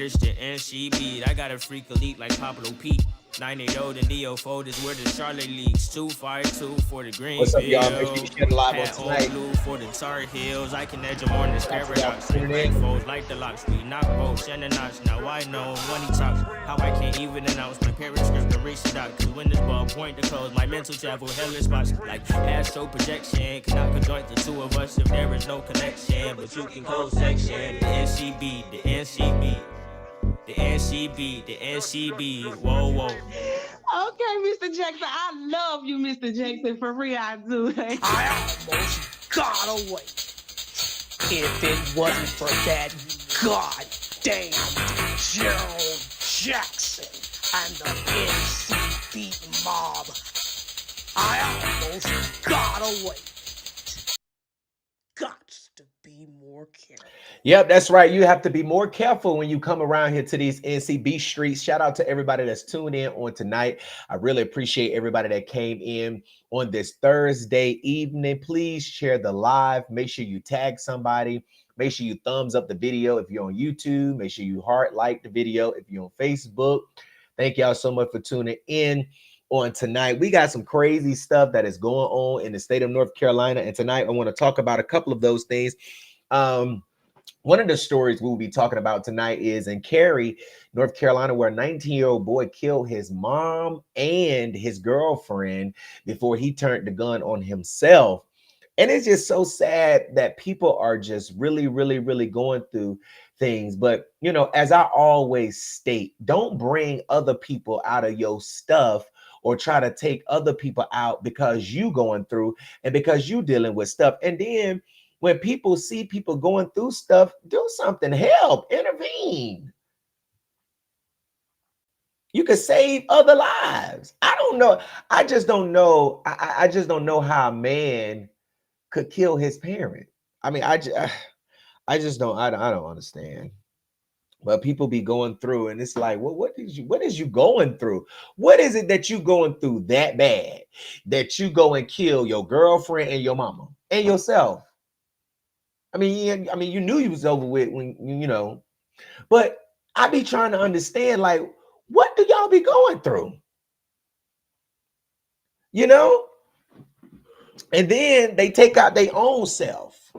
this the NC beat. I got a freak elite like Pablo Pete. 980 the Neo Fold is where the Charlotte Leagues. 252 for the What's up, y'all? Make sure you Greenfield. share the live on Hat on tonight. blue for the Tar Heels. I can edge them on this Shout out to y'all paradox. for tuning Great in. foes like the locks. We knock boats and the knots. Now I know when he talks how I can't even announce my parents' script and reach the doc. Cause when this ball point to close, my mental travel hellish spots like astro projection. Cannot conjoint the two of us if there is no connection. But you can close section. The NCB, the NCB. The NCB, the NCB, whoa, whoa. Okay, Mr. Jackson, I love you, Mr. Jackson, for real, I do. I almost got away. If it wasn't for that goddamn Gerald Jackson and the NCB mob, I almost got away. Gots to be more careful. Yep, that's right. You have to be more careful when you come around here to these NCB streets. Shout out to everybody that's tuned in on tonight. I really appreciate everybody that came in on this Thursday evening. Please share the live. Make sure you tag somebody. Make sure you thumbs up the video if you're on YouTube. Make sure you heart like the video if you're on Facebook. Thank y'all so much for tuning in on tonight. We got some crazy stuff that is going on in the state of North Carolina. And tonight I want to talk about a couple of those things. One of the stories we'll be talking about tonight is in Cary, North Carolina, where a 19-year-old boy killed his mom and his girlfriend before he turned the gun on himself. And it's just so sad that people are just really, really, really going through things. But, you know, as I always state, don't bring other people out of your stuff or try to take other people out because you going through and because you dealing with stuff. And then when people see people going through stuff, do something, help, intervene. You could save other lives. I don't know. I just don't know. I just don't know how a man could kill his parent. I mean, I just don't understand. But people be going through, and it's like, well, what is you going through? What is it that you going through that bad that you go and kill your girlfriend and your mama and yourself? I mean, you knew you was over with when you know, but I be trying to understand, like, what do y'all be going through? You know? And then they take out their own self.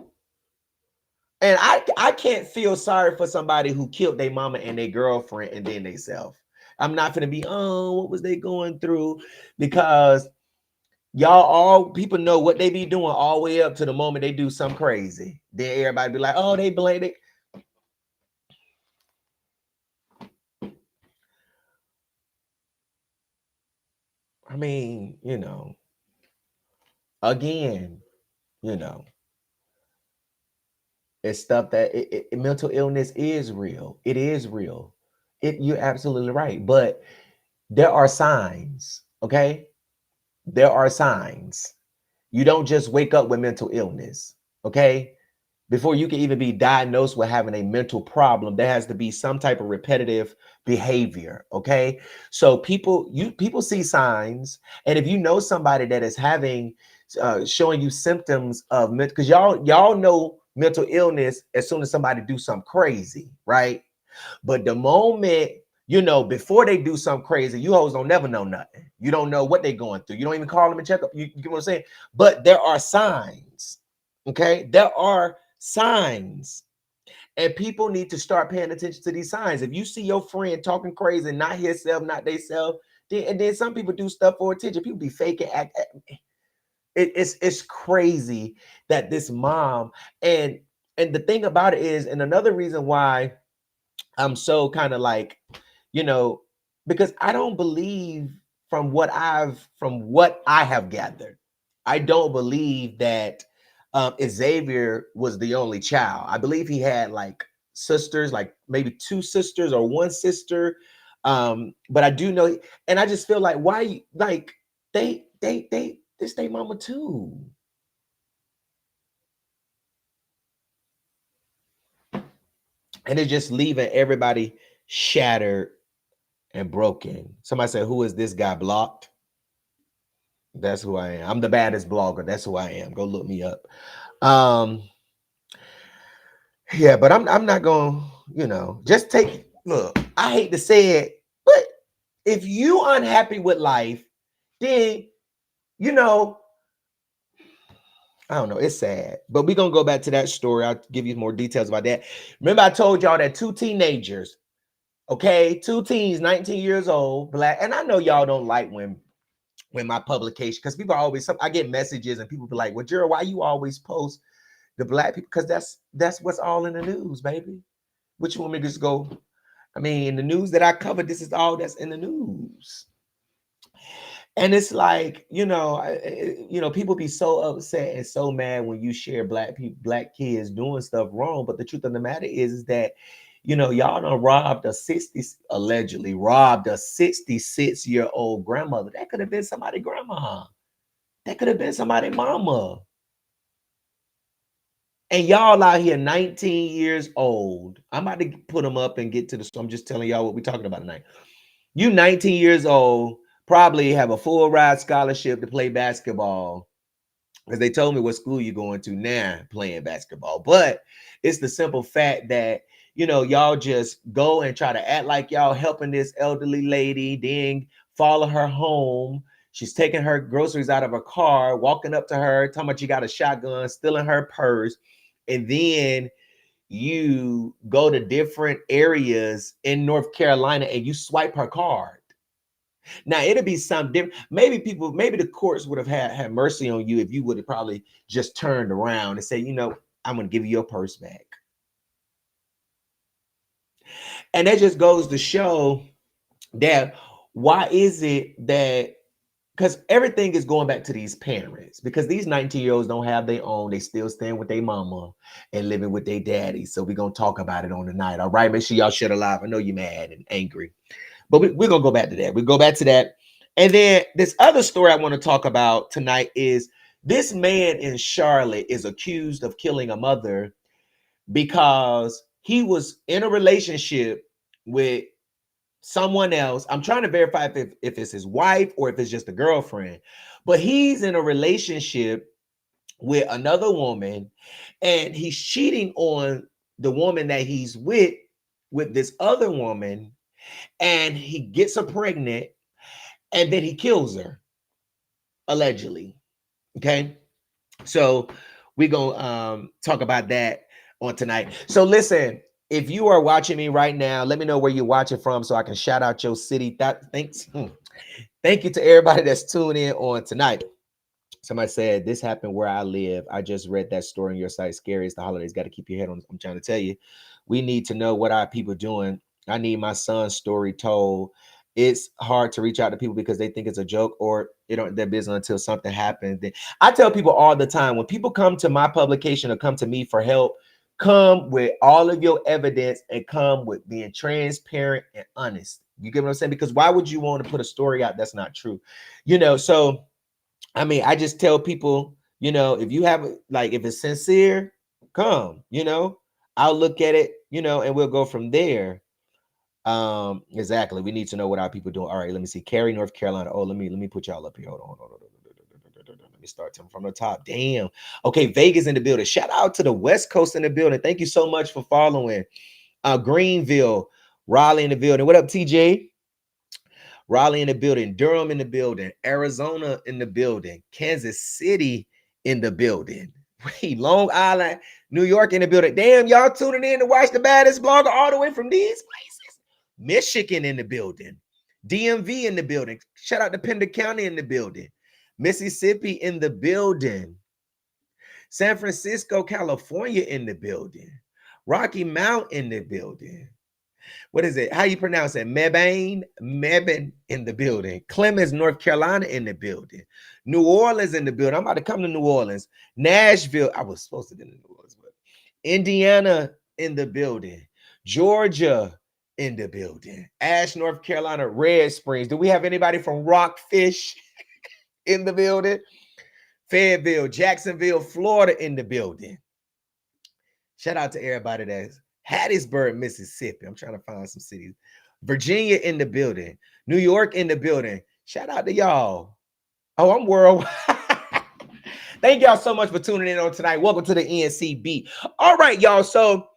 And I can't feel sorry for somebody who killed their mama and their girlfriend and then they self. I'm not gonna be, oh, what was they going through? Because y'all all people know what they be doing all the way up to the moment they do something crazy. Then everybody be like, oh, they blame it. I mean, you know, again, you know, it's stuff that mental illness is real. It is real. You're absolutely right. But there are signs, okay? There are signs. You don't just wake up with mental illness, okay? Before you can even be diagnosed with having a mental problem, there has to be some type of repetitive behavior, okay? So people see signs, and if you know somebody that is having showing you symptoms of mental, because y'all know mental illness as soon as somebody do something crazy, right? But the moment, you know, before they do something crazy, you hoes don't never know nothing. You don't know what they're going through. You don't even call them and check up. You get what I'm saying? But there are signs, okay? There are signs. And people need to start paying attention to these signs. If you see your friend talking crazy, not himself, not they self, and then some people do stuff for attention. People be faking act. It's crazy that this mom and the thing about it is, and another reason why I'm so kind of like, you know, because I don't believe from what I have gathered, I don't believe that Xavier was the only child. I believe he had like sisters, like maybe two sisters or one sister. But I do know, and I just feel like why, like they this they mama too. And it's just leaving everybody shattered and broken. Somebody said, who is this guy blocked? That's who I am. I'm the baddest blogger. That's who I am. Go look me up. Yeah, but I'm not going, you know, just take look, I hate to say it, but if you unhappy with life, then, you know, I don't know, it's sad. But we're going to go back to that story. I'll give you more details about that. Remember, I told y'all that two teenagers, okay, two teens, 19 years old, black, and I know y'all don't like when my publication, because people always, I get messages and people be like, well, Gerald, why you always post the black people? Because that's what's all in the news, baby. Which you want me to just go? I mean, the news that I covered, this is all that's in the news. And it's like, people be so upset and so mad when you share black people, black kids doing stuff wrong. But the truth of the matter is that, y'all done allegedly robbed a 66-year-old grandmother. That could have been somebody's grandma. That could have been somebody's mama. And y'all out here 19 years old. I'm about to put them up and get to I'm just telling y'all what we're talking about tonight. You 19 years old, probably have a full ride scholarship to play basketball, because they told me what school you're going to now playing basketball. But it's the simple fact that, y'all just go and try to act like y'all helping this elderly lady, then follow her home. She's taking her groceries out of her car, walking up to her, talking about you got a shotgun, stealing her purse. And then you go to different areas in North Carolina and you swipe her card. Now, it'll be something different. Maybe the courts would have had mercy on you if you would have probably just turned around and said, I'm going to give you your purse back. And that just goes to show that why is it that, because everything is going back to these parents, because these 19-year-olds don't have their own. They still staying with their mama and living with their daddy. So we're going to talk about it on the night. All right. Make sure y'all share live. I know you're mad and angry, but we're going to go back to that. We go back to that. And then this other story I want to talk about tonight is this man in Charlotte is accused of killing a mother because he was in a relationship with someone else. I'm trying to verify if it's his wife or if it's just a girlfriend, but he's in a relationship with another woman and he's cheating on the woman that he's with this other woman, and he gets her pregnant and then he kills her, allegedly. Okay. So we're going to talk about that on tonight. So listen, if you are watching me right now, let me know where you're watching from so I can shout out your city. Thanks. Thank you to everybody that's tuned in on tonight. Somebody said, this happened where I live. I just read that story on your site. Scary as the holidays. Got to keep your head on. I'm trying to tell you, we need to know what our people doing. I need my son's story told. It's hard to reach out to people because they think it's a joke or it don't their business until something happens. I tell people all the time, when people come to my publication or come to me for help, come with all of your evidence and come with being transparent and honest. You get what I'm saying? Because why would you want to put a story out that's not true? So I mean, I just tell people, if you have if it's sincere, come, I'll look at it, and we'll go from there. Exactly. We need to know what our people doing. All right, let me see. Cary, North Carolina. Oh, let me put y'all up here. Hold on. Let me start from the top. Damn. Okay, Vegas in the building. Shout out to the West Coast in the building. Thank you so much for following. Greenville, Raleigh in the building. What up, TJ? Raleigh in the building. Durham in the building. Arizona in the building. Kansas City in the building. Wait, Long Island, New York in the building. Damn, y'all tuning in to watch the baddest blogger all the way from these places. Michigan in the building. DMV in the building. Shout out to Pender County in the building. Mississippi in the building. San Francisco, California in the building. Rocky Mount in the building. What is it? How you pronounce it? Mebane in the building. Clemens, North Carolina in the building. New Orleans in the building. I'm about to come to New Orleans. Nashville. I was supposed to be in New Orleans, but Indiana in the building. Georgia in the building. Ash, North Carolina. Red Springs. Do we have anybody from Rockfish in the building? Fayetteville, Jacksonville, Florida in the building. Shout out to everybody that's Hattiesburg, Mississippi. I'm trying to find some cities. Virginia in the building. New York in the building. Shout out to y'all. Oh, I'm worldwide. Thank y'all so much for tuning in on tonight. Welcome to the NCB. All right, y'all. So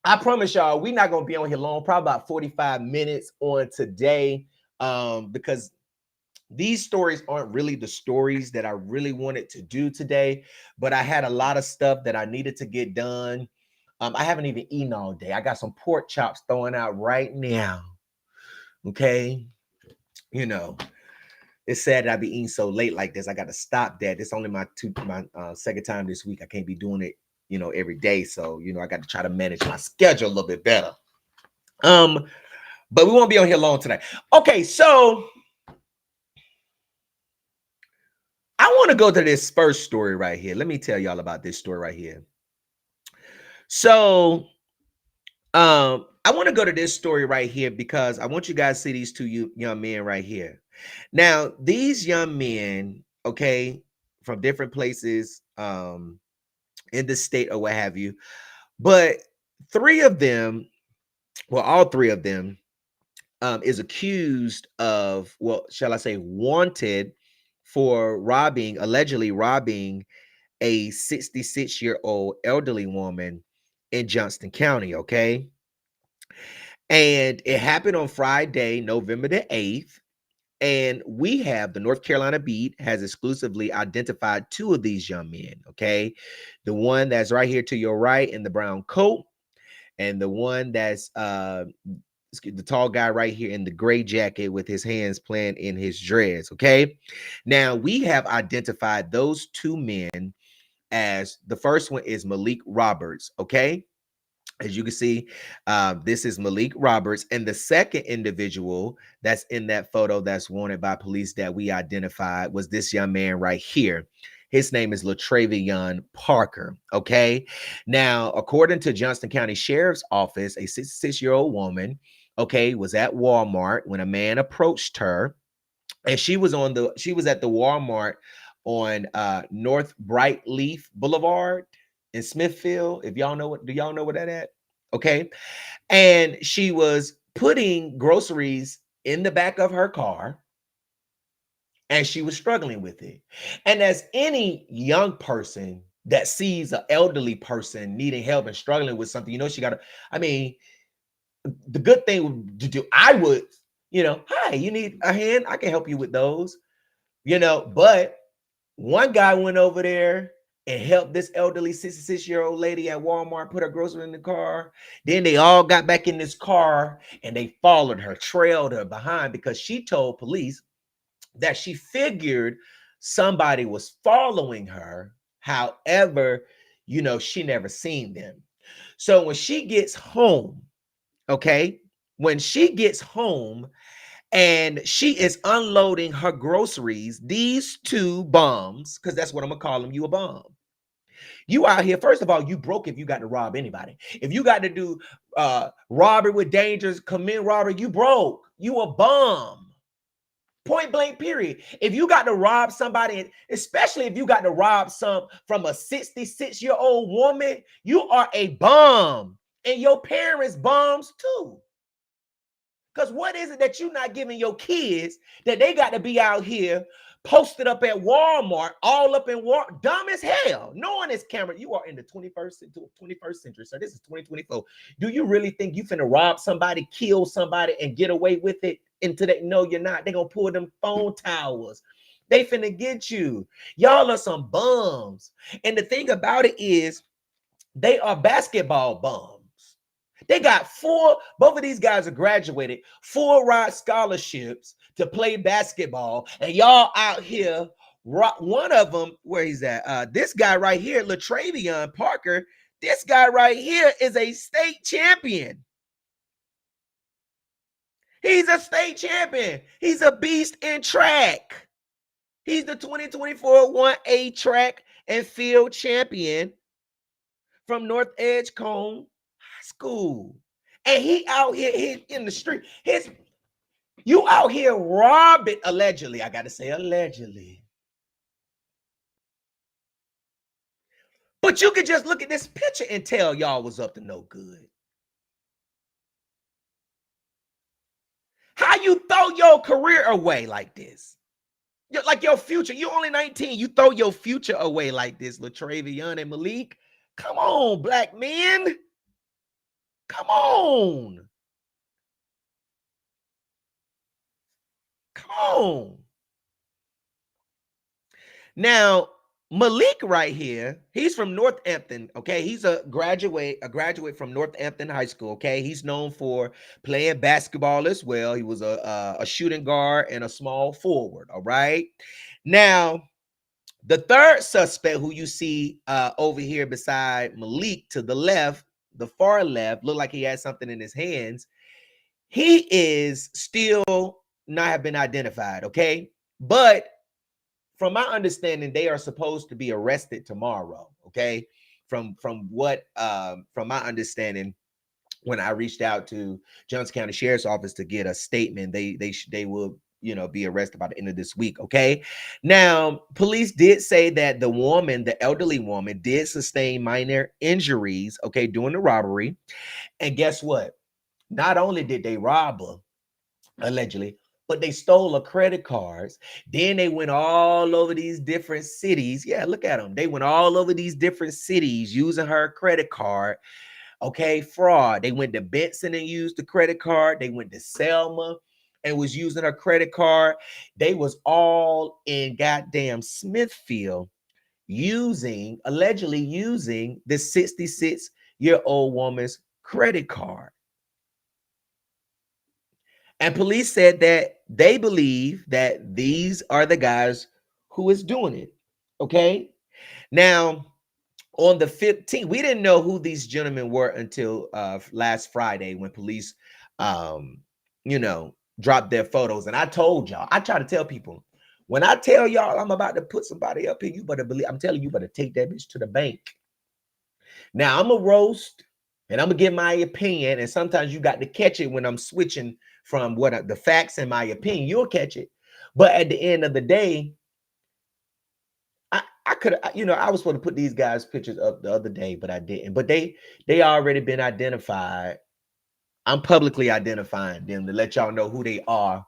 I promise y'all, we're not gonna be on here long, probably about 45 minutes on today. Because these stories aren't really the stories that I really wanted to do today, but I had a lot of stuff that I needed to get done. I haven't even eaten all day. I got some pork chops throwing out right now. Okay. You know, it's sad that I be eating so late like this. I got to stop that. It's only my second time this week. I can't be doing it, every day. So, I got to try to manage my schedule a little bit better. But we won't be on here long tonight. Okay, so I want to go to this first story right here. Let me tell y'all about this story right here. So, I want to go to this story right here because I want you guys to see these two young men right here. Now, these young men, okay, from different places in the state or what have you, but three of them, well, all three of them is accused of, well, shall I say, wanted for allegedly robbing a 66-year-old elderly woman in Johnston County, okay? And it happened on Friday, November the 8th. And the North Carolina Beat has exclusively identified two of these young men, okay? The one that's right here to your right in the brown coat, and the one that's the tall guy right here in the gray jacket with his hands playing in his dreads, okay? Now, we have identified those two men as, the first one is Malik Roberts, okay? As you can see, this is Malik Roberts. And the second individual that's in that photo that's wanted by police that we identified was this young man right here. His name is Latravion Parker, okay? Now, according to Johnston County Sheriff's Office, a 66-year-old woman, okay, was at Walmart when a man approached her. And she was at the Walmart on North Brightleaf Boulevard in Smithfield. Do y'all know what that at? Okay. And she was putting groceries in the back of her car, and she was struggling with it. And as any young person that sees an elderly person needing help and struggling with something, the good thing to do, I would, hi, you need a hand? I can help you with those, but one guy went over there and helped this elderly 66-year-old lady at Walmart put her groceries in the car. Then they all got back in this car and they followed her, trailed her behind, because she told police that she figured somebody was following her. However, she never seen them. So when she gets home, okay, and she is unloading her groceries, these two bums, because that's what I'm gonna call them, you a bum. You out here, first of all, you broke if you got to rob anybody. If you got to do robbery with dangers, commit robbery, you broke. You a bum. Point blank, period. If you got to rob somebody, especially if you got to rob from a 66-year-old woman, you are a bum. And your parents bums too. Because what is it that you're not giving your kids that they got to be out here posted up at Walmart, all up in Walmart, dumb as hell, knowing this camera? You are in the 21st century, so this is 2024. Do you really think you finna rob somebody, kill somebody, and get away with it? No, you're not. They're gonna pull them phone towers. They finna get you. Y'all are some bums. And the thing about it is, they are basketball bums. They got both of these guys are graduated, full ride scholarships to play basketball. And y'all out here, one of them, where he's at, this guy right here, Latravion Parker, this guy right here is a state champion. He's a state champion. He's a beast in track. He's the 2024 1A track and field champion from North Edgecombe High School. And he out here in the street. You out here robbing, allegedly. I got to say allegedly. But you could just look at this picture and tell y'all was up to no good. How you throw your career away like this? Like your future. You only 19. You throw your future away like this, Latravion and Malik. Come on, black men. Come on. Come on. Now, Malik right here, he's from Northampton, okay? He's a graduate from Northampton High School, okay? He's known for playing basketball as well. He was a shooting guard and a small forward, all right? Now, the third suspect who you see over here beside Malik to the left, the far left, looked like he had something in his hands. He is still not have been identified, okay? But from my understanding, they are supposed to be arrested tomorrow, okay? From my understanding, when I reached out to Johnston County Sheriff's Office to get a statement, they will, you know, be arrested by the end of this week, okay? Now, police did say that the woman, the elderly woman, did sustain minor injuries, okay, during the robbery. And guess what? Not only did they rob her, allegedly, but they stole her credit cards. Then they went all over these different cities. Yeah, look at them. They went all over these different cities using her credit card. Okay, fraud. They went to Benson and used the credit card. They went to Selma and was using her credit card. They was all in goddamn Smithfield allegedly using the 66-year-old woman's credit card. And police said that they believe that these are the guys who is doing it. Okay. Now, on the 15th, we didn't know who these gentlemen were until last Friday when police, you know, dropped their photos. And I told y'all, I try to tell people, when I tell y'all I'm about to put somebody up here, you better believe, I'm telling you, better take that bitch to the bank. Now, I'm a roast and I'm going to give my opinion. And sometimes you got to catch it when I'm switching from what the facts and my opinion. You'll catch it. But at the end of the day, I could, you know, I was supposed to put these guys' pictures up the other day, but I didn't. But they already been identified. I'm publicly identifying them to let y'all know who they are,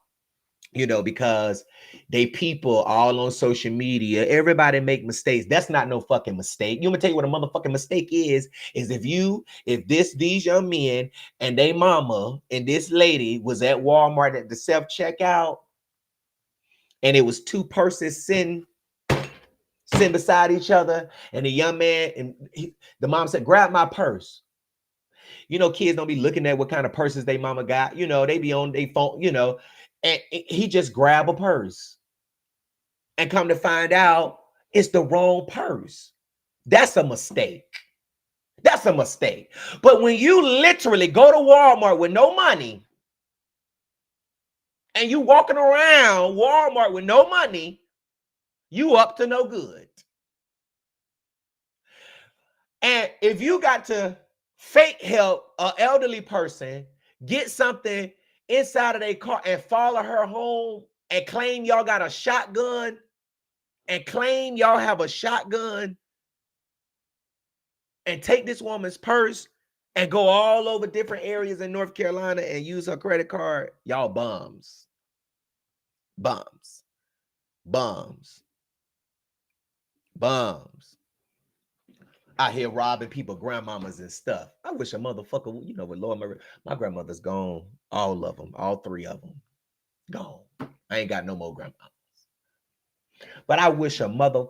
you know, because they people all on social media. Everybody make mistakes. That's not no fucking mistake. You want me to tell you what a motherfucking mistake is if these young men and they mama and this lady was at Walmart at the self-checkout and it was two purses sitting beside each other, and the young man and the mom said, grab my purse. You know, kids don't be looking at what kind of purses they mama got. You know, they be on their phone, you know, and he just grabbed a purse. And come to find out, it's the wrong purse. That's a mistake. That's a mistake. But when you literally go to Walmart with no money and you walking around Walmart with no money, you up to no good. And if you got to fake help an elderly person get something inside of their car and follow her home and claim y'all got a shotgun and claim y'all have a shotgun and take this woman's purse and go all over different areas in North Carolina and use her credit card, y'all bums. Bums. Bums. Bums. Out here robbing people, grandmamas and stuff. I wish a motherfucker, you know what, Lord, my grandmother's gone. All of them, all three of them, gone. I ain't got no more grandmamas. But I wish a mother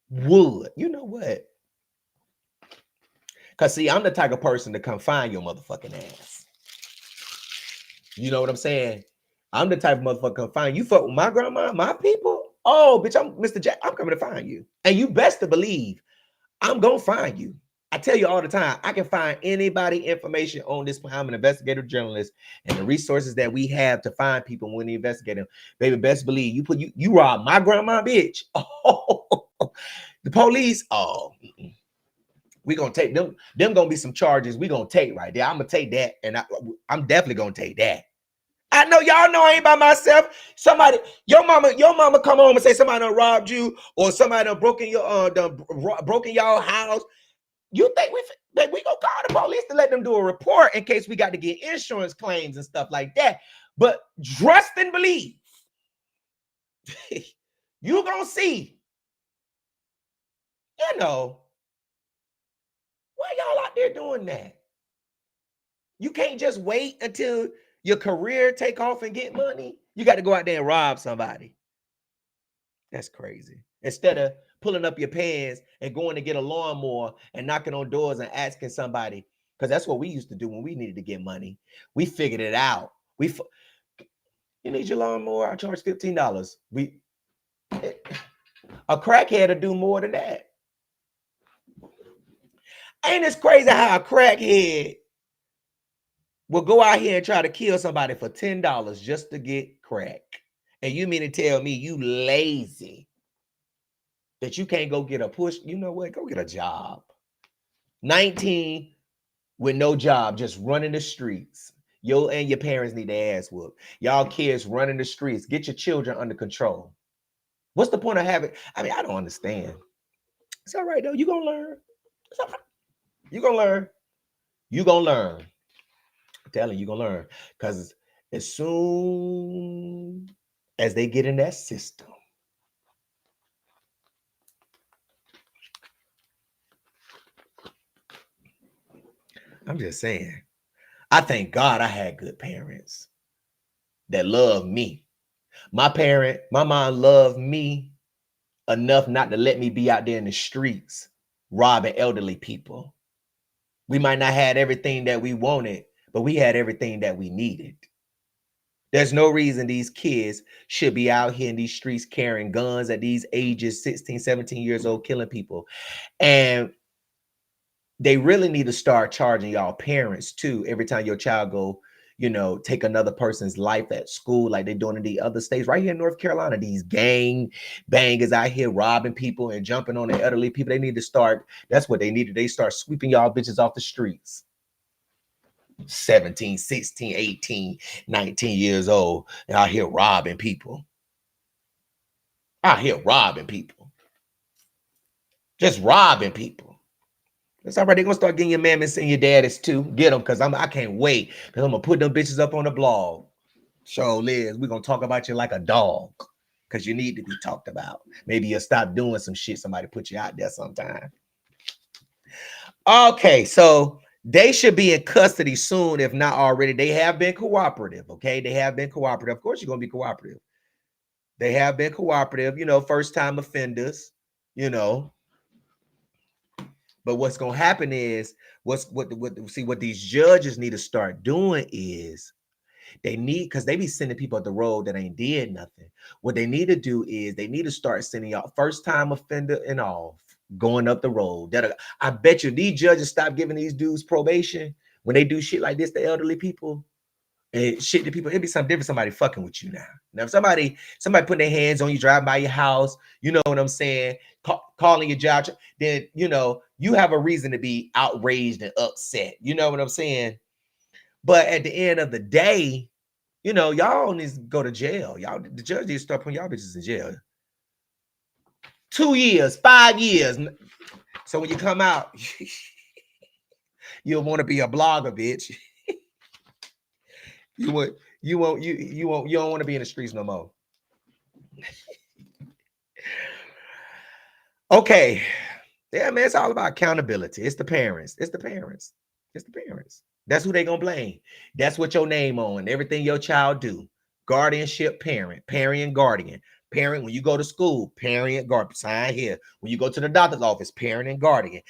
would. You know what? Because, see, I'm the type of person to come find your motherfucking ass. You know what I'm saying? I'm the type of motherfucker come find you. Fuck with my grandma, my people. Oh, bitch, I'm Mr. Jack. I'm coming to find you. And you best to believe I'm going to find you. I tell you all the time, I can find anybody information on this. I'm an investigative journalist, and the resources that we have to find people when we investigate them, baby, best believe you robbed my grandma, bitch. Oh, the police. Oh, we gonna take them. Them gonna be some charges we gonna take right there. I'm gonna take that, and I'm definitely gonna take that. I know y'all know I ain't by myself. Somebody, your mama come home and say somebody done robbed you, or somebody done broken y'all house. You think we gonna call the police to let them do a report in case we got to get insurance claims and stuff like that? But trust and believe, you gonna see. You know, why y'all out there doing that? You can't just wait until your career take off and get money. You got to go out there and rob somebody. That's crazy. Instead of pulling up your pants and going to get a lawnmower and knocking on doors and asking somebody, because that's what we used to do when we needed to get money. We figured it out. You need your lawnmower? I charge $15. A crackhead will do more than that. Ain't it crazy how a crackhead will go out here and try to kill somebody for $10 just to get crack? And you mean to tell me you lazy that you can't go get a push? You know what? Go get a job. 19 with no job, just running the streets. Yo and your parents need their ass whooped. Y'all kids running the streets. Get your children under control. What's the point of having? I mean, I don't understand. It's all right though. You're gonna learn. It's all right. You're gonna learn. You're gonna learn. I'm telling you, you're gonna learn. Because as soon as they get in that system, I'm just saying, I thank God I had good parents that loved me. My mom loved me enough not to let me be out there in the streets robbing elderly people. We might not have everything that we wanted, but we had everything that we needed. There's no reason these kids should be out here in these streets carrying guns at these ages, 16, 17 years old, killing people. And they really need to start charging y'all parents too every time your child go, take another person's life at school like they're doing in the other states. Right here in North Carolina, these gang bangers out here robbing people and jumping on the elderly people. They need to start, that's what they need to, they start sweeping y'all bitches off the streets. 17, 16, 18, 19 years old, and out here robbing people. Just robbing people. That's all right. They're gonna start getting your mammies and your daddies too. Get them, because I can't wait. Because I'm gonna put them bitches up on the blog. So Liz, we're gonna talk about you like a dog. Because you need to be talked about. Maybe you'll stop doing some shit. Somebody put you out there sometime. Okay, so they should be in custody soon, if not already. They have been cooperative. Okay, they have been cooperative. Of course, you're gonna be cooperative. They have been cooperative, first time offenders, But what's gonna happen is what these judges need to start doing is because they be sending people up the road that ain't did nothing. What they need to do is they need to start sending y'all first time offender and all going up the road. I bet you these judges stop giving these dudes probation when they do shit like this to elderly people. And shit to people, it'd be something different. Somebody fucking with you now. Now, if somebody putting their hands on you, driving by your house, you know what I'm saying, calling your job, then you have a reason to be outraged and upset. You know what I'm saying? But at the end of the day, y'all need to go to jail. The judge needs to start putting y'all bitches in jail. 2 years, 5 years. So when you come out, you'll want to be a blogger, bitch. You don't want to be in the streets no more. Okay. Yeah, man, it's all about accountability. It's the parents. That's who they gonna blame. That's what your name on. Everything your child do. Guardianship, parent and guardian. Parent, when you go to school, parent and guardian. Sign here. When you go to the doctor's office, parent and guardian.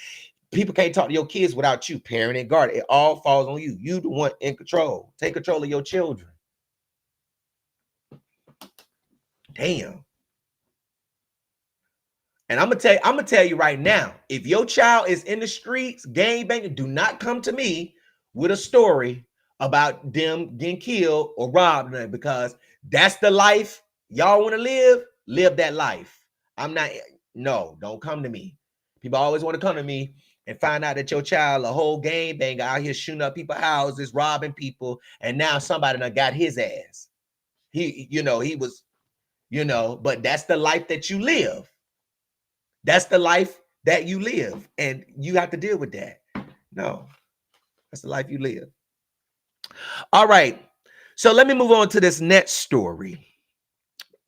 People can't talk to your kids without you, parent and guardian. It all falls on you. You the one in control. Take control of your children. Damn. And I'm gonna tell you right now, if your child is in the streets, gang banging, do not come to me with a story about them getting killed or robbed, because that's the life y'all want to live. Live that life. Don't come to me. People always want to come to me and find out that your child, a whole gang banger out here shooting up people's houses, robbing people, and now somebody done got his ass. He was, but that's the life that you live. That's the life that you live, and you have to deal with that. No, that's the life you live. All right, so let me move on to this next story.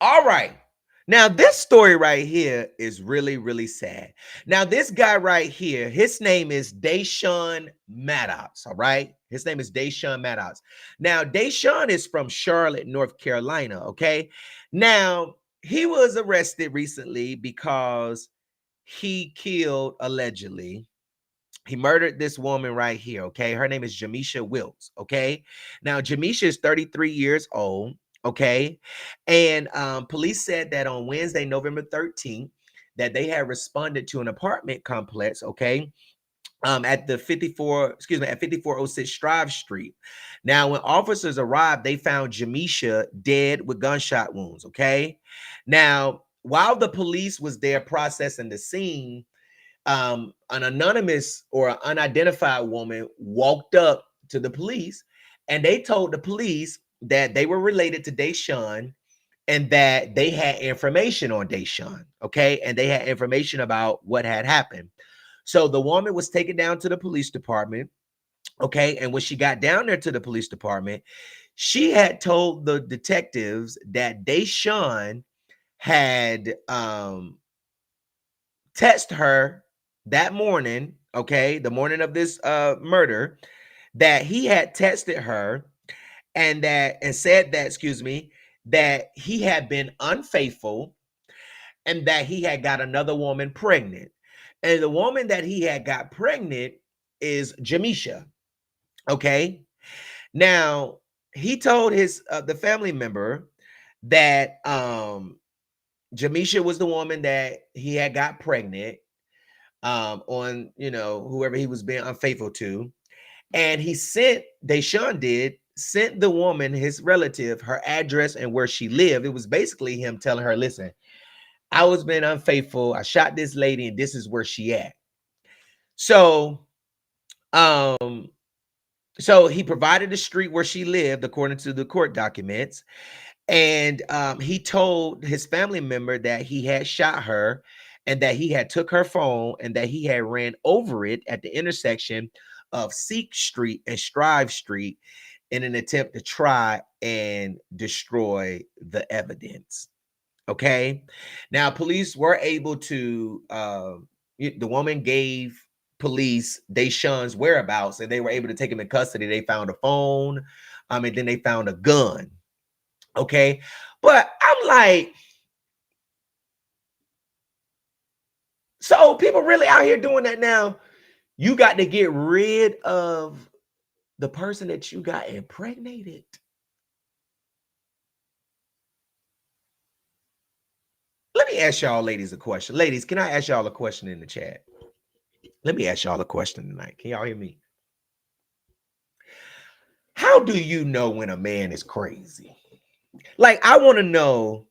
All right, Now, this story right here is really, really sad. Now, this guy right here, his name is Deshaun Maddox. All right. His name is Deshaun Maddox. Now, Deshaun is from Charlotte, North Carolina. Okay. Now, he was arrested recently because he killed, allegedly, he murdered this woman right here. Okay. Her name is Jamisha Wilkes. Okay. Now, Jamisha is 33 years old. Okay. And police said that on Wednesday, November 13th, that they had responded to an apartment complex. Okay. At the 5406 Strive Street. Now, when officers arrived, they found Jamisha dead with gunshot wounds. Okay. Now, while the police was there processing the scene, an anonymous or unidentified woman walked up to the police, and they told the police that they were related to Deshaun and that they had information on Deshaun. Okay. And they had information about what had happened. So the woman was taken down to the police department. Okay. And when she got down there to the police department, she had told the detectives that Deshaun had texted her that morning, okay, the morning of this murder, that he had texted her and said that, that he had been unfaithful and that he had got another woman pregnant. And the woman that he had got pregnant is Jamisha. Okay. Now, he told his the family member that Jamisha was the woman that he had got pregnant on, whoever he was being unfaithful to. And Deshaun sent the woman, his relative, her address and where she lived. It was basically him telling her, listen, I was being unfaithful. I shot this lady and this is where she at. So, so he provided the street where she lived, according to the court documents. And he told his family member that he had shot her and that he had took her phone and that he had ran over it at the intersection of Seek Street and Strive Street in an attempt to try and destroy the evidence. Okay. Now, police were able to, the woman gave police Deshaun's whereabouts and they were able to take him in custody. They found a phone, and then they found a gun. Okay. But I'm like, so people really out here doing that now. You got to get rid of the person that you got impregnated. Let me ask y'all ladies a question. Ladies, can I ask y'all a question in the chat? Let me ask y'all a question tonight. Can y'all hear me? How do you know when a man is crazy? Like, I want to know,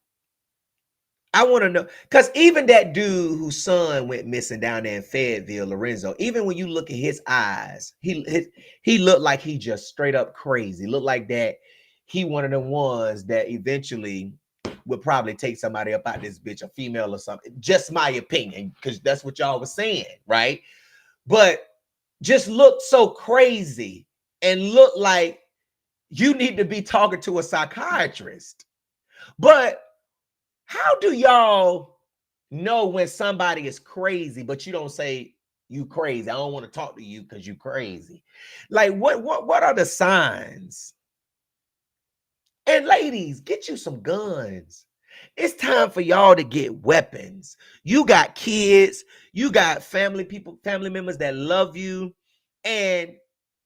because even that dude whose son went missing down there in Fayetteville, Lorenzo, even when you look at his eyes, he looked like he just straight up crazy. Looked like that he one of the ones that eventually would probably take somebody up out this bitch, a female or something. Just my opinion, because that's what y'all was saying, right? But just looked so crazy and looked like you need to be talking to a psychiatrist. But how do y'all know when somebody is crazy, but you don't say you crazy? I don't want to talk to you because you crazy. Like, what are the signs? And ladies, get you some guns. It's time for y'all to get weapons. You got kids, you got family members that love you. And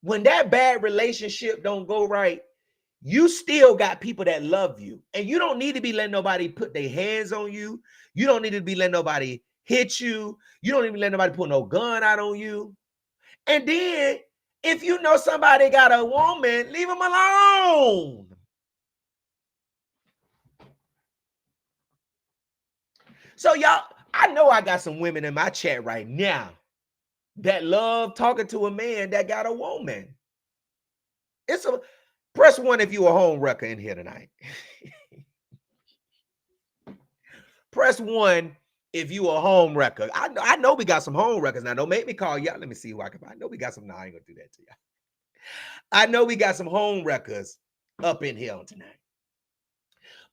when that bad relationship don't go right, you still got people that love you. And you don't need to be letting nobody put their hands on you. You don't need to be letting nobody hit you. You don't even let nobody put no gun out on you. And then if you know somebody got a woman, leave them alone. So y'all, I know I got some women in my chat right now that love talking to a man that got a woman. Press 1 if you a home wrecker in here tonight. Press 1 if you a home wrecker. I know we got some home wreckers now. Don't make me call y'all. Let me see who I can find. I know we got some. No, I ain't gonna do that to y'all. I know we got some home wreckers up in here tonight.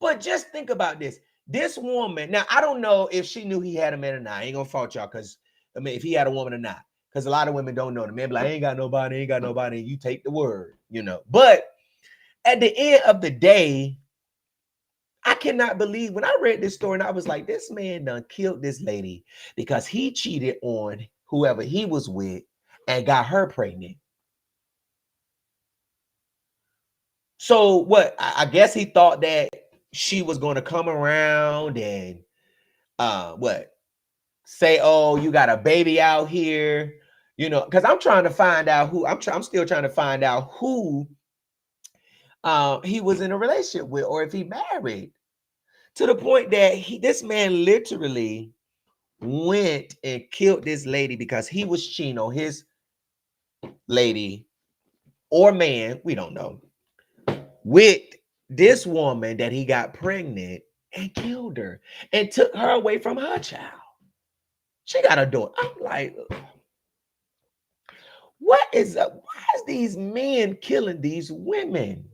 But just think about this. This woman, now I don't know if she knew he had a man or not. I ain't gonna fault y'all because I mean if he had a woman or not. Because a lot of women don't know. The man be like, I ain't got nobody, ain't got nobody. And you take the word, you know. But at the end of the day, I cannot believe when I read this story and I was like, this man done killed this lady because he cheated on whoever he was with and got her pregnant. So what? I guess he thought that she was going to come around and what? Say, oh, you got a baby out here, you know, because I'm trying to find out who I'm still trying to find out who he was in a relationship with or if he married. To the point that this man literally went and killed this lady because he was cheating on his lady or man, we don't know, with this woman that he got pregnant and killed her and took her away from her child. She got a daughter. I'm like, why is these men killing these women?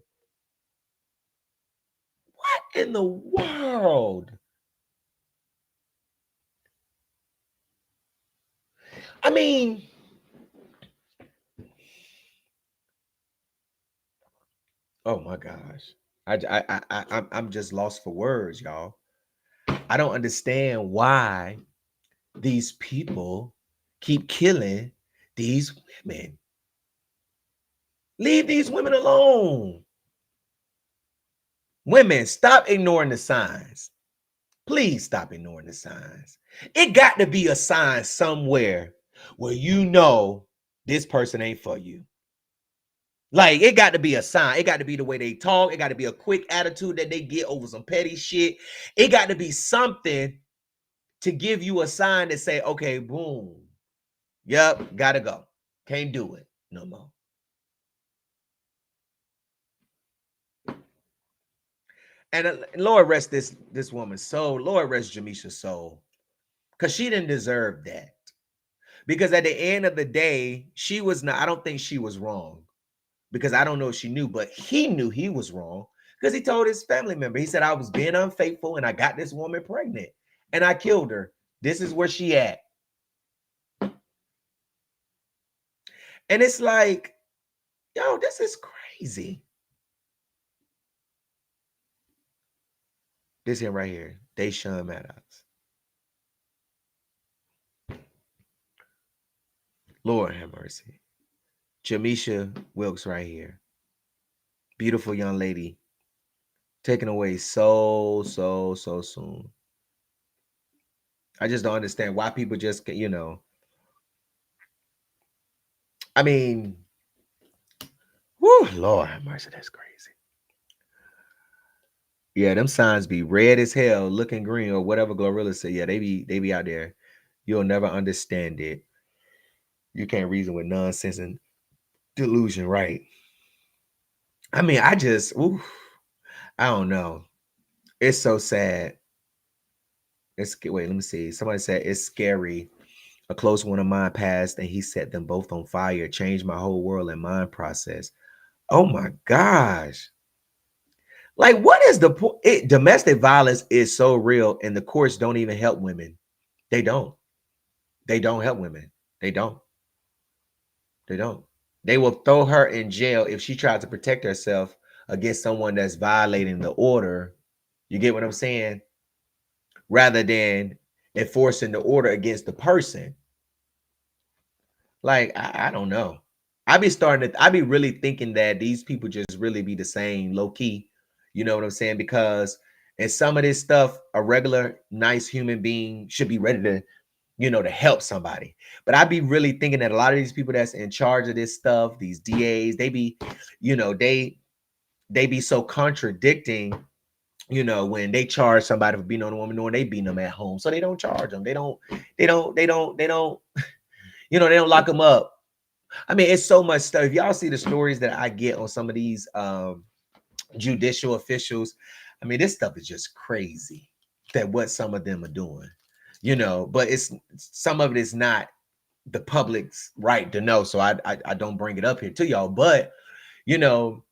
What in the world? I mean, oh my gosh. I'm just lost for words, y'all. I don't understand why these people keep killing these women. Leave these women alone. Women, stop ignoring the signs. Please stop ignoring the signs. It got to be a sign somewhere where you know this person ain't for you. Like, it got to be a sign. It got to be the way they talk. It got to be a quick attitude that they get over some petty shit. It got to be something to give you a sign to say, okay, boom. Yep, gotta go. Can't do it no more. And Lord rest this woman's soul. Lord rest Jamisha's soul. Because she didn't deserve that. Because at the end of the day, she was not, I don't think she was wrong. Because I don't know if she knew, but he knew he was wrong. Because he told his family member, he said, I was being unfaithful and I got this woman pregnant. And I killed her. This is where she at. And it's like, yo, this is crazy. This him right here, Deshaun Maddox. Lord have mercy. Jamisha Wilkes right here. Beautiful young lady. Taken away so soon. I just don't understand why people just, you know. I mean, whoo, Lord have mercy, that's crazy. Yeah, them signs be red as hell, looking green, or whatever Glorilla say. Yeah, they be out there. You'll never understand it. You can't reason with nonsense and delusion, right? I mean, I don't know. It's so sad. Wait, let me see. Somebody said it's scary. A close one of mine passed and he set them both on fire, changed my whole world and mind process. Oh my gosh. Like, what is the point? Domestic violence is so real, and the courts don't even help women. They don't. They don't help women. They don't. They don't. They will throw her in jail if she tries to protect herself against someone that's violating the order. You get what I'm saying? Rather than enforcing the order against the person. Like, I don't know. I be really thinking that these people just really be the same low key. You know what I'm saying? Because in some of this stuff, a regular, nice human being should be ready to, you know, to help somebody. But I be really thinking that a lot of these people that's in charge of this stuff, these DAs, they be, you know, they be so contradicting, you know, when they charge somebody for beating on a woman, knowing they beating them at home. So they don't charge them. They don't, you know, they don't lock them up. I mean, it's so much stuff. If y'all see the stories that I get on some of these judicial officials, I mean, this stuff is just crazy that what some of them are doing, you know, but it's some of it is not the public's right to know. So I don't bring it up here to y'all, but you know,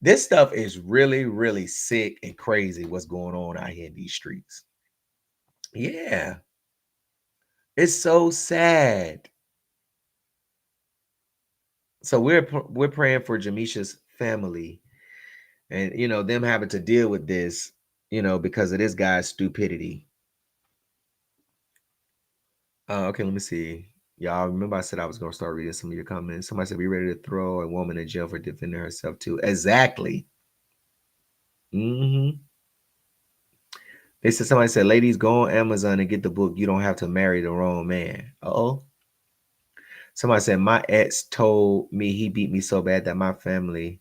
This stuff is really, really sick and crazy what's going on out here in these streets. Yeah. It's so sad. So we're praying for Jamisha's family and them having to deal with this, because of this guy's stupidity. Okay, let me see. Y'all remember I said I was gonna start reading some of your comments. Somebody said, "Be ready to throw a woman in jail for defending herself too." Exactly. They said somebody said, "Ladies, go on Amazon and get the book. You don't have to marry the wrong man." Oh. Somebody said, "My ex told me he beat me so bad that my family."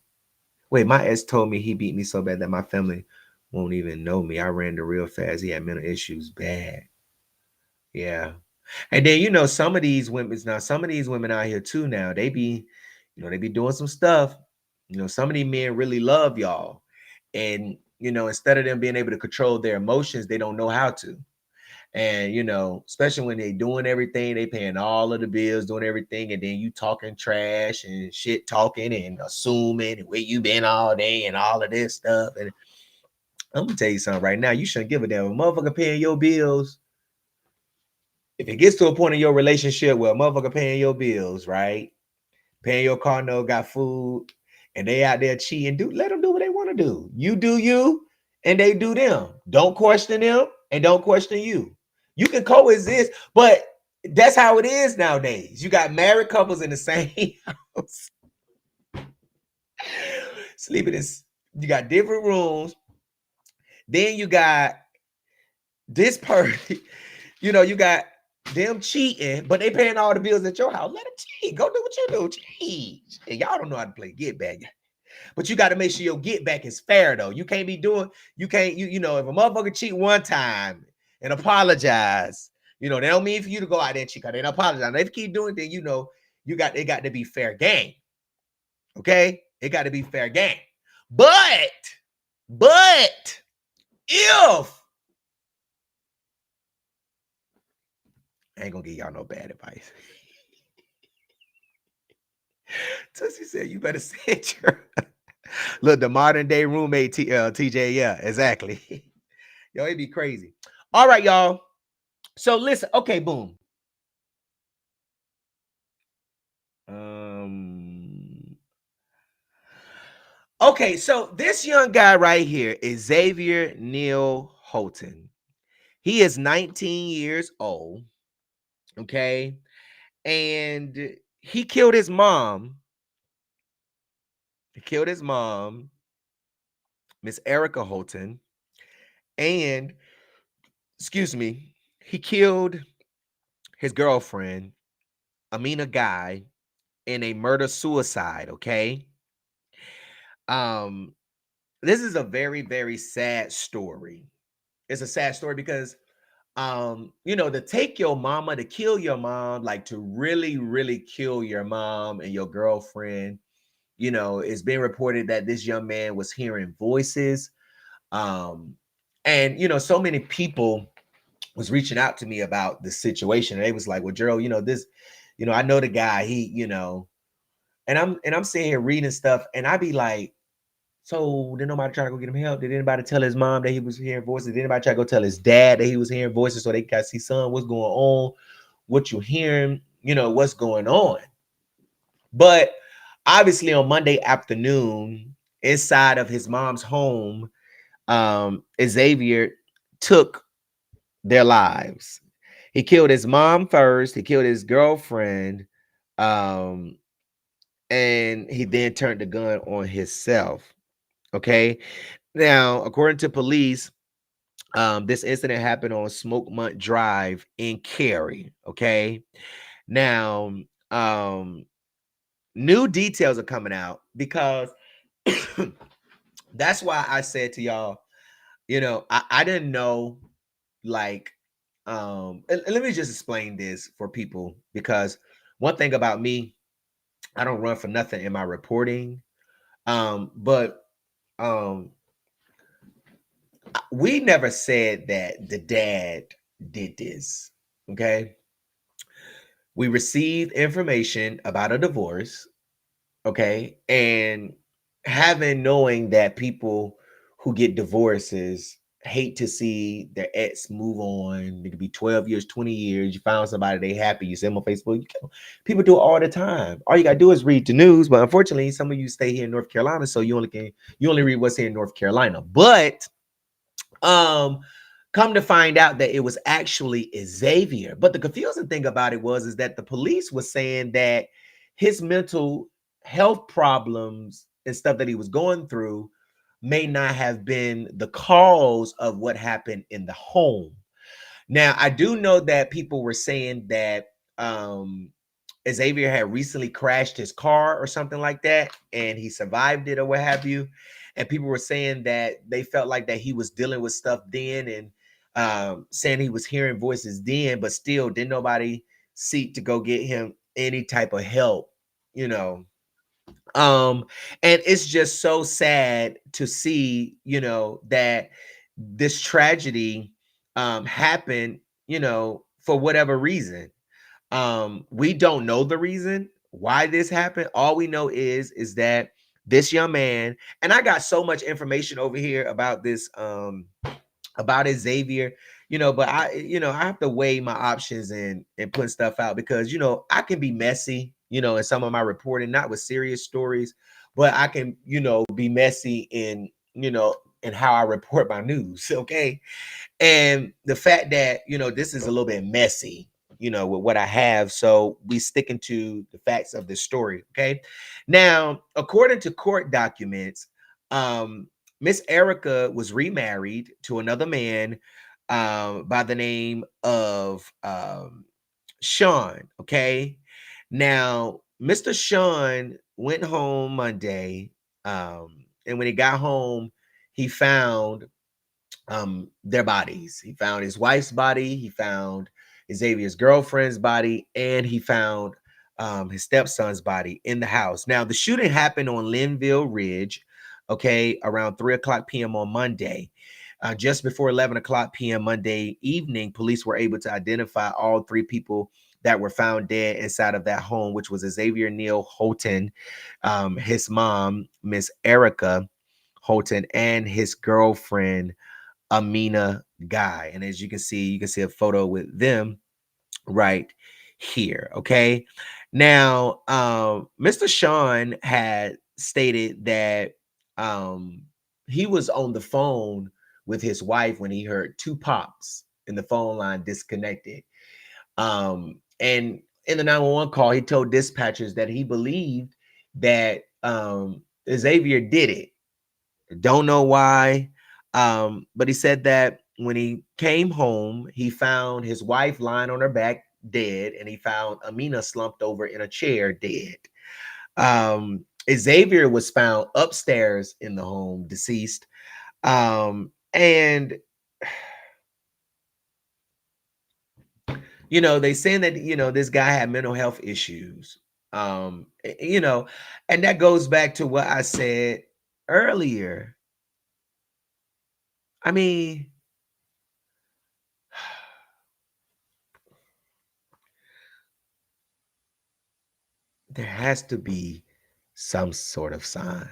Wait, my ex told me he beat me so bad that my family won't even know me. I ran the real fast. He had mental issues bad. Yeah. And then some of these women out here too now, they be doing some stuff. Some of these men really love y'all. And instead of them being able to control their emotions, they don't know how to. And especially when they doing everything, they paying all of the bills, doing everything, and then you talking trash and shit talking and assuming where you been all day and all of this stuff. And I'm gonna tell you something right now, you shouldn't give a damn. A motherfucker paying your bills. If it gets to a point in your relationship where a motherfucker paying your bills, right? Paying your car note, got food, and they out there cheating, let them do what they want to do. You do you, and they do them. Don't question them, and don't question you. You can coexist, but that's how it is nowadays. You got married couples in the same house, sleeping in. You got different rooms. Then you got this person. You got them cheating, but they paying all the bills at your house. Let them cheat. Go do what you do. Cheat. And y'all don't know how to play get back. But you got to make sure your get back is fair, though. You can't be doing, if a motherfucker cheat one time and apologize, they don't mean for you to go out there and cheat. They don't apologize. And if you keep doing it, then it got to be fair game. Okay? It got to be fair game. But if I ain't gonna give y'all no bad advice. Tussie said, you better send your look, the modern day roommate TJ. Yeah, exactly. Yo, it'd be crazy. All right, y'all. So listen, okay, boom. Okay, so this young guy right here is Xavier Neil Holton. He is 19 years old. Okay. And he killed his mom. Miss Erica Holton. And, excuse me, he killed his girlfriend, Amina Guy, in a murder-suicide, okay? This is a very, very sad story. It's a sad story because, to take your mama, to kill your mom, like to really, really kill your mom and your girlfriend, it's been reported that this young man was hearing voices. And, so many people was reaching out to me about the situation. And they was like, well, Gerald, this, I know the guy, he, and I'm sitting here reading stuff and I be like, so did nobody try to go get him help? Did anybody tell his mom that he was hearing voices? Did anybody try to go tell his dad that he was hearing voices so they can see, son, what's going on? What you hearing? What's going on? But obviously on Monday afternoon, inside of his mom's home, Xavier took their lives. He killed his mom first. He killed his girlfriend. And he then turned the gun on himself. Okay. Now, according to police, this incident happened on Smokemont Drive in Cary. Okay. Now, new details are coming out because that's why I said to y'all, I didn't know, like, let me just explain this for people, because one thing about me, I don't run for nothing in my reporting. But we never said that the dad did this. Okay. We received information about a divorce. Okay. And knowing that people who get divorces hate to see their ex move on. It could be 12 years, 20 years. You found somebody, they happy. You see them on Facebook. People do it all the time. All you gotta do is read the news. But unfortunately, some of you stay here in North Carolina, so you only read what's here in North Carolina. But come to find out that it was actually Xavier. But the confusing thing about it is that the police was saying that his mental health problems and stuff that he was going through may not have been the cause of what happened in the home. Now, I do know that people were saying that Xavier had recently crashed his car or something like that, and he survived it or what have you. And people were saying that they felt like that he was dealing with stuff then, and saying he was hearing voices then, but still didn't nobody seek to go get him any type of help, you know. And it's just so sad to see, that this tragedy happened, for whatever reason. We don't know the reason why this happened. All we know is that this young man, and I got so much information over here about this, about Xavier, but I have to weigh my options and put stuff out because I can be messy, in some of my reporting, not with serious stories, but I can, be messy in how I report my news. Okay. And the fact that, this is a little bit messy, with what I have. So we sticking to the facts of this story. Okay. Now, according to court documents, Miss Erica was remarried to another man by the name of Sean. Okay. Now, Mr. Sean went home Monday. And when he got home, he found their bodies. He found his wife's body, he found Xavier's girlfriend's body, and he found his stepson's body in the house. Now, the shooting happened on Linville Ridge, okay, around 3:00 p.m. on Monday. Just before 11:00 p.m. Monday evening, police were able to identify all three people that were found dead inside of that home, which was Xavier Neal Holton, his mom, Miss Erica Holton, and his girlfriend, Amina Guy. And as you can see a photo with them right here. Okay. Now, Mr. Sean had stated that he was on the phone with his wife when he heard two pops and the phone line disconnected. And in the 911 call, he told dispatchers that he believed that Xavier did it. Don't know why. But he said that when he came home, he found his wife lying on her back dead, and he found Amina slumped over in a chair dead. Xavier was found upstairs in the home, deceased. And they saying that this guy had mental health issues. And that goes back to what I said earlier. I mean, there has to be some sort of sign.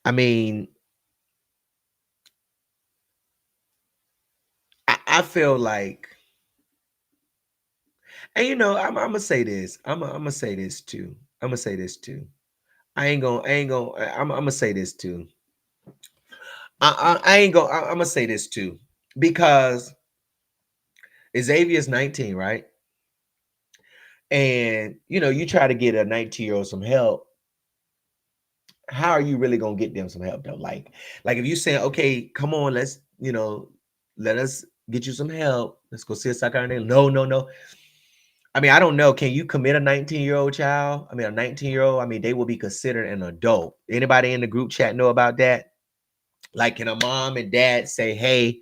I mean, I feel like, and I'm gonna say this. I'm gonna say this too. I'm gonna say this too. I'm gonna say this too. I'm gonna say this too, because Xavier's 19, right? And you try to get a 19-year-old some help. How are you really gonna get them some help though? Like if you say, okay, come on, let's let us get you some help. Let's go see a psychiatrist. No. I mean, I don't know. Can you commit a 19-year-old child? I mean, a 19-year-old. I mean, they will be considered an adult. Anybody in the group chat know about that? Like, can a mom and dad say, hey,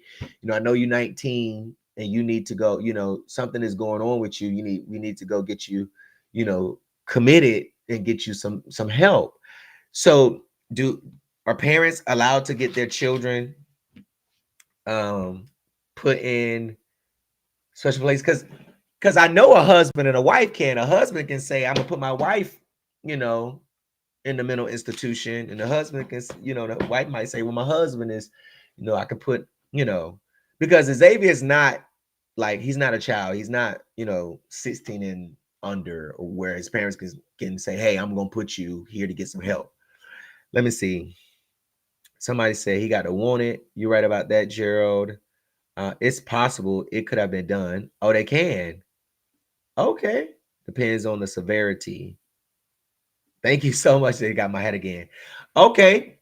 I know you're 19 and you need to go, something is going on with you. We need to go get you, committed and get you some help. So are parents allowed to get their children put in special place? Because I know a husband and a wife can. A husband can say, I'm gonna put my wife, you know, in the mental institution, and the husband can, you know, the wife might say, well, my husband is, you know, I could put, you know, because Xavier is not like, he's not a child. He's not, you know, 16 and under, or where his parents can say, hey, I'm going to put you here to get some help. Let me see. Somebody said he got to want it. You're right about that, Gerald. It's possible it could have been done. Oh, they can. Okay. Depends on the severity. Thank you so much. They got my head again. Okay.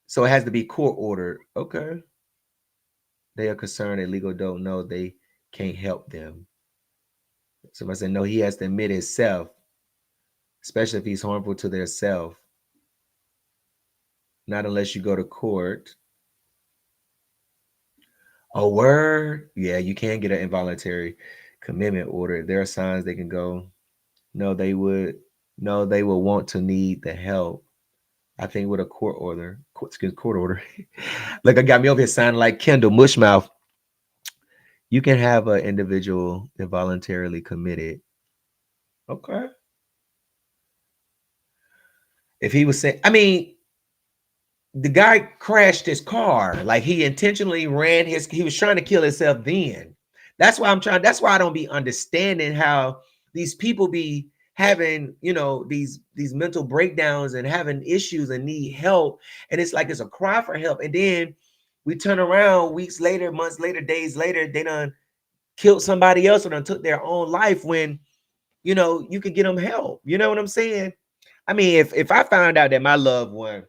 So it has to be court ordered. Okay. They are concerned that legal don't know they can't help them. Somebody said, no, he has to admit himself, especially if he's harmful to their self. Not unless you go to court. A word? Yeah, you can get an involuntary commitment order. There are signs they can go. No, they would. No, they will want to need the help. I think with a court order. Court order. Look, I got me over here sounding like Kendall Mushmouth. You can have an individual involuntarily committed. Okay. If he was saying, I mean, the guy crashed his car. Like, he intentionally he was trying to kill himself then. That's why I don't be understanding how these people be having, you know, these mental breakdowns and having issues and need help. And it's like, it's a cry for help. And then we turn around weeks later, months later, days later, they done killed somebody else or done took their own life when, you know, you could get them help. You know what I'm saying? I mean, if I found out that my loved one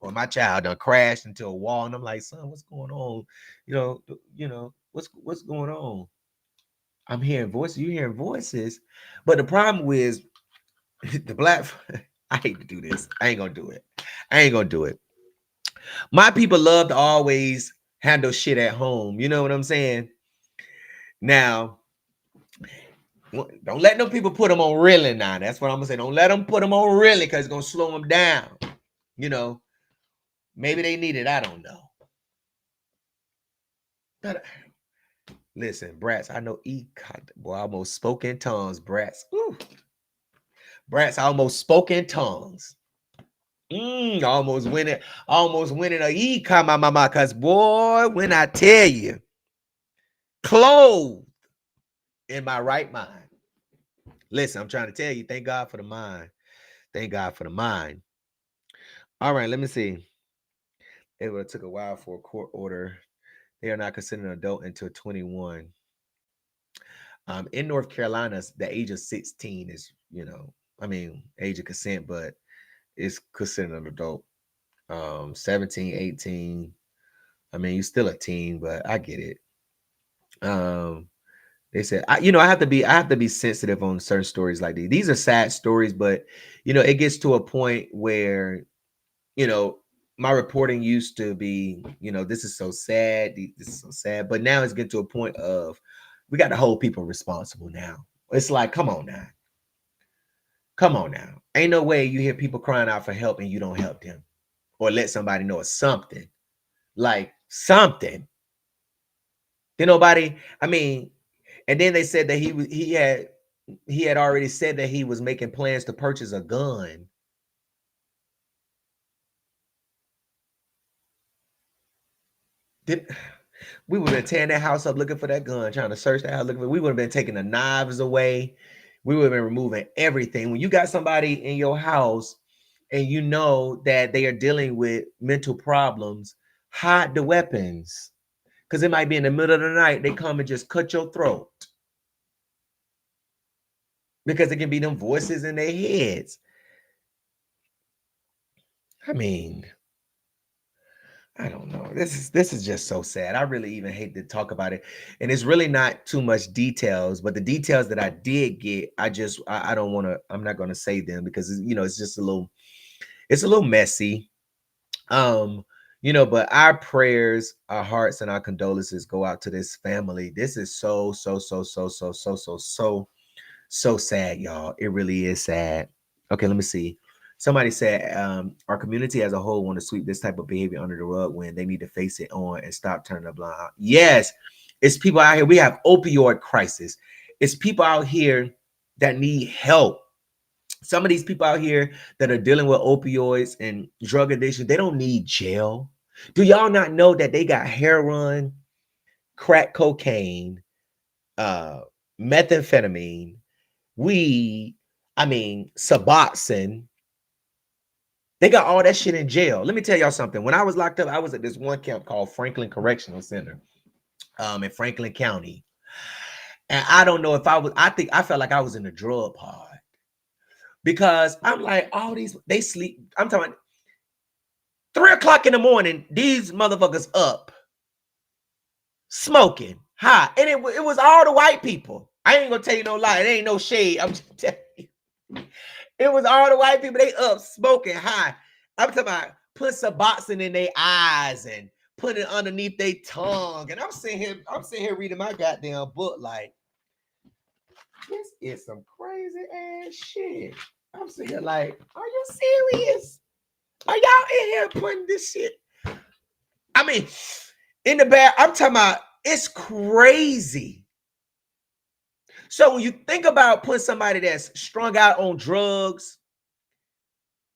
or my child done crashed into a wall, and I'm like, son, what's going on? You know, what's going on? I'm hearing voices, you hearing voices. But the problem is the black, I hate to do this. I ain't gonna do it. My people love to always handle shit at home. You know what I'm saying? Now, don't let them people put them on really now. That's what I'm gonna say. Don't let them put them on really, because it's gonna slow them down. You know, maybe they need it. I don't know. But listen, brats, I know boy, I almost spoke in tongues, brats. Ooh. Brats, I almost spoke in tongues. Almost winning a mama, because boy, when I tell you, clothed in my right mind. Listen, I'm trying to tell you, thank God for the mind. Thank God for the mind. All right, let me see. It would have took a while for a court order. They are not considered an adult until 21. In North Carolina, the age of 16 is, you know, I mean, age of consent, but it's considered an adult. 17, 18. I mean, you're still a teen, but I get it. They said, I have to be sensitive on certain stories like these. These are sad stories, but you know, it gets to a point where, you know, my reporting used to be, you know, this is so sad, but now it's getting to a point of we got to hold people responsible now. It's like, come on now. Ain't no way you hear people crying out for help and you don't help them or let somebody know it's something. Like something. Then nobody, I mean, and then they said that he had already said that he was making plans to purchase a gun. We would have been tearing that house up looking for that gun, trying to search that house looking for. We would have been taking the knives away. We would have been removing everything. When you got somebody in your house and you know that they are dealing with mental problems, hide the weapons. Because it might be in the middle of the night, they come and just cut your throat. Because it can be them voices in their heads. I mean, I don't know. This is just so sad. I really even hate to talk about it. And it's really not too much details, but the details that I did get, I don't want to, I'm not going to say them because, you know, it's just it's a little messy. You know, but our prayers, our hearts, and our condolences go out to this family. This is so sad, y'all. It really is sad. Okay, let me see. Somebody said our community as a whole want to sweep this type of behavior under the rug when they need to face it on and stop turning a blind eye. Yes, it's people out here. We have opioid crisis. It's people out here that need help. Some of these people out here that are dealing with opioids and drug addiction, they don't need jail. Do y'all not know that they got heroin, crack cocaine, methamphetamine, weed, Suboxone? They got all that shit in jail. Let me tell y'all something. When I was locked up, I was at this one camp called Franklin Correctional Center, in Franklin County. And I don't know if I felt like I was in a drug pod. Because I'm like, all these, they sleep. I'm talking 3 o'clock in the morning, these motherfuckers up, smoking, high. And it was all the white people. I ain't gonna tell you no lie. It ain't no shade. I'm just telling you. It was all the white people. They up, smoking, high. I'm talking about put Suboxone in their eyes and put it underneath their tongue. And I'm sitting here reading my goddamn book like, this is some crazy ass shit. I'm sitting here like, are you serious? Are y'all in here putting this shit? I mean, in the bag, I'm talking about, it's crazy. So when you think about putting somebody that's strung out on drugs,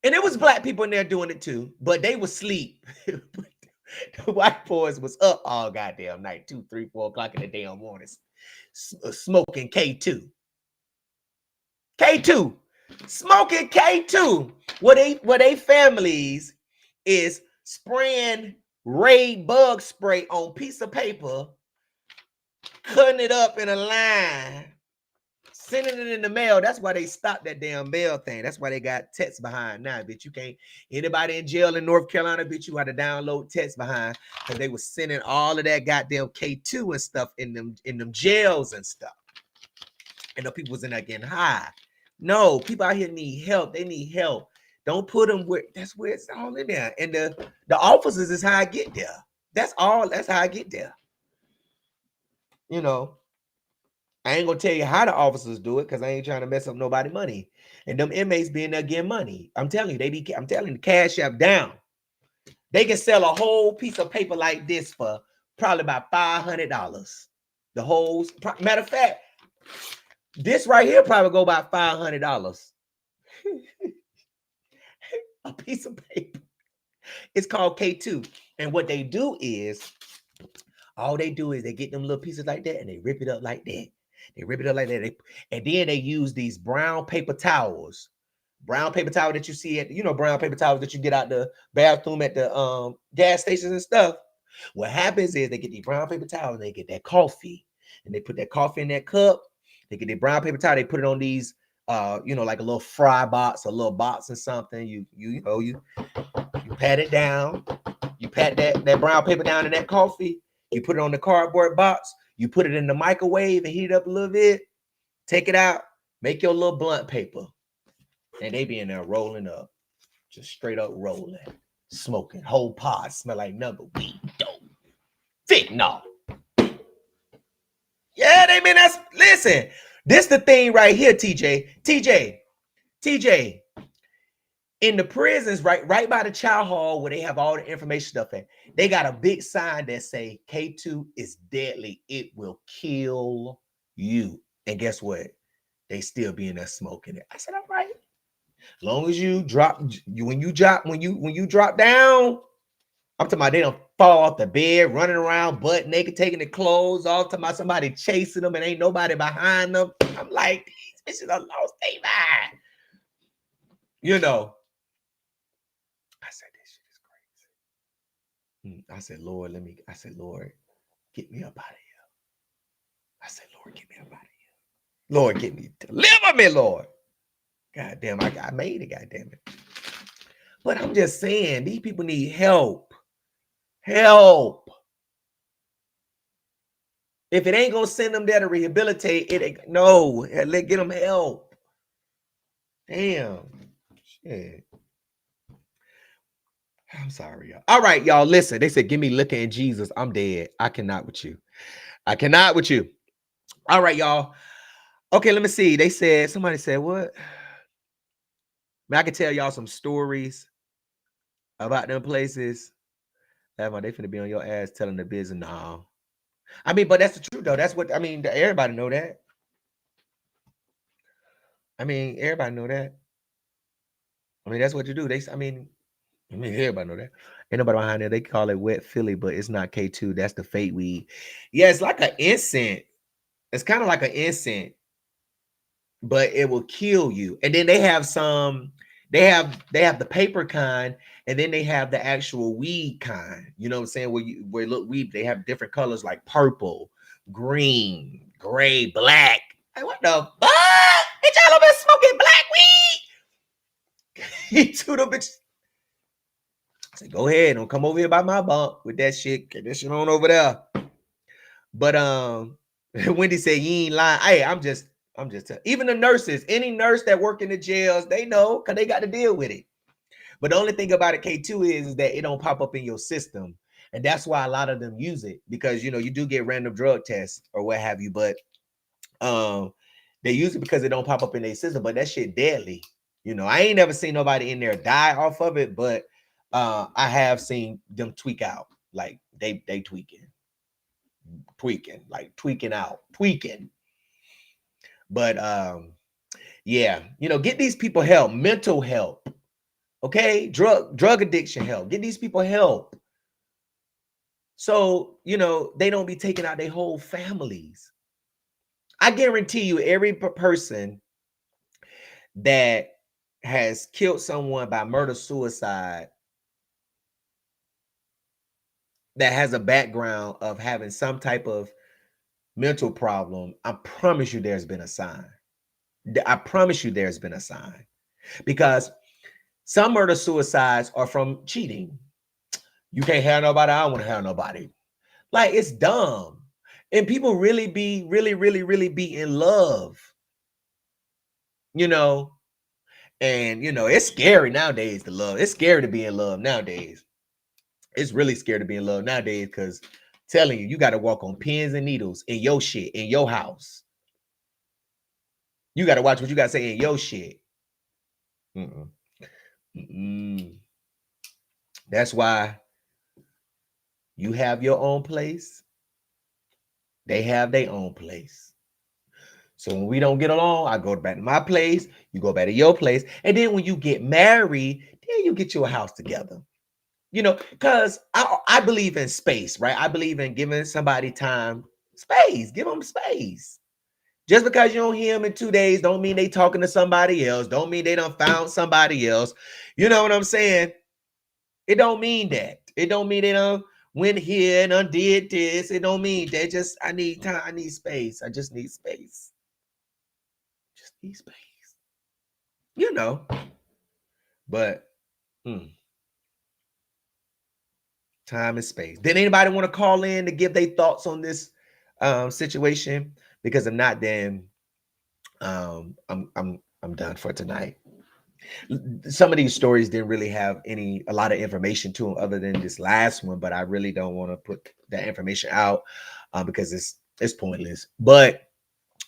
and it was black people in there doing it too, but they was asleep. The white boys was up all goddamn night, 2, 3, 4 o'clock in the damn morning, smoking K2. K2. Smoking K2. What they families is spraying Raid bug spray on piece of paper, cutting it up in a line, sending it in the mail. That's why they stopped that damn mail thing. That's why they got text behind now, bitch. You can't, anybody in jail in North Carolina, bitch, you had to download text behind, because they was sending all of that goddamn K2 and stuff in them jails and stuff. And the people was in there getting high. No, people out here need help. They need help. Don't put them where, that's where it's all in there. And the officers is how I get there. That's how I get there. You know, I ain't gonna tell you how the officers do it, because I ain't trying to mess up nobody's money. And them inmates being there getting money. I'm telling you, I'm telling you, Cash App down. They can sell a whole piece of paper like this for probably about $500. The whole, matter of fact, this right here probably go about $500. A piece of paper. It's called K2. And what they do is, all they do is they get them little pieces like that and they rip it up like that. They rip it up like that. And then they use these brown paper towels. Brown paper towel that you see at, brown paper towels that you get out the bathroom at the gas stations and stuff. What happens is they get these brown paper towels and they get that coffee. And they put that coffee in that cup. They get the brown paper towel. They put it on these, like a little fry box, a little box or something. You pat it down. You pat that brown paper down in that coffee. You put it on the cardboard box. You put it in the microwave and heat it up a little bit. Take it out. Make your little blunt paper. And they be in there rolling up. Just straight up rolling. Smoking. Whole pod. Smell like number weed. Dope. Fentanyl. Yeah, they mean that's, listen, this the thing right here, TJ. In the prisons, right by the child hall where they have all the information stuff at, they got a big sign that say K2 is deadly. It will kill you. And guess what? They still be in there smoking it. I said, all right. As long as you drop, when you drop down, I'm talking about they don't fall off the bed, running around butt naked, taking their clothes off, talking about somebody chasing them and ain't nobody behind them. I'm like, these bitches are lost their mind. I said, this shit is crazy. I said, Lord, get me up out of here. I said, Lord, get me up out of here. Lord, deliver me, Lord. God damn, I made it, God damn it. But I'm just saying, these people need help. Help. If it ain't gonna send them there to rehabilitate, get them help. Damn. Shit. I'm sorry, y'all. All right, y'all. Listen, they said, give me looking at Jesus. I'm dead. I cannot with you. All right, y'all. Okay, let me see. Somebody said, what? I can tell y'all some stories about them places. They finna be on your ass telling the business. No. But that's the truth, though. That's what, everybody know that. Everybody know that. I mean, that's what you do. Everybody know that. Ain't nobody behind there. They call it wet Philly, but it's not K2. That's the fake weed. Yeah, it's like an incense. It's kind of like an incense, but it will kill you. And then they have some, they have the paper kind, and then they have the actual weed kind. You know what I'm saying? Where look weed, they have different colors like purple, green, gray, black. Like, what the fuck? Bitch, y'all been smoking black weed? He to the bitch. I said, go ahead, don't come over here by my bunk with that shit. Get that shit on over there. But Wendy said, you ain't lying. Hey, even the nurses, any nurse that work in the jails, they know because they got to deal with it. But the only thing about it, K2, is that it don't pop up in your system. And that's why a lot of them use it, because you do get random drug tests or what have you, but they use it because it don't pop up in their system. But that shit deadly. I ain't never seen nobody in there die off of it, but I have seen them tweak out. Like they tweaking out. But yeah, get these people help, mental help. Okay, drug addiction help. Get these people help. So, they don't be taking out their whole families. I guarantee you, every person that has killed someone by murder, suicide, that has a background of having some type of mental problem, I promise you there's been a sign. I promise you there's been a sign. Because some murder suicides are from cheating. You can't have nobody, I don't want to have nobody. Like, it's dumb. And people really be be in love. And it's scary nowadays to love. It's scary to be in love nowadays. It's really scary to be in love nowadays, because telling you got to walk on pins and needles in your shit, in your house. You got to watch what you got to say in your shit. That's why you have your own place. They have their own place. So when we don't get along, I go back to my place, you go back to your place. And then when you get married, then you get your house together. Because I believe in space, right? I believe in giving somebody time, space. Give them space. Just because you don't hear them in 2 days don't mean they talking to somebody else. Don't mean they done found somebody else. You know what I'm saying? It don't mean that. It don't mean they done went here and undid this. It don't mean that. I need time. I need space. I just need space. Just need space. But time and space. Did anybody want to call in to give their thoughts on this situation? Because if not, then I'm done for tonight. Some of these stories didn't really have a lot of information to them other than this last one, but I really don't want to put that information out because it's pointless. But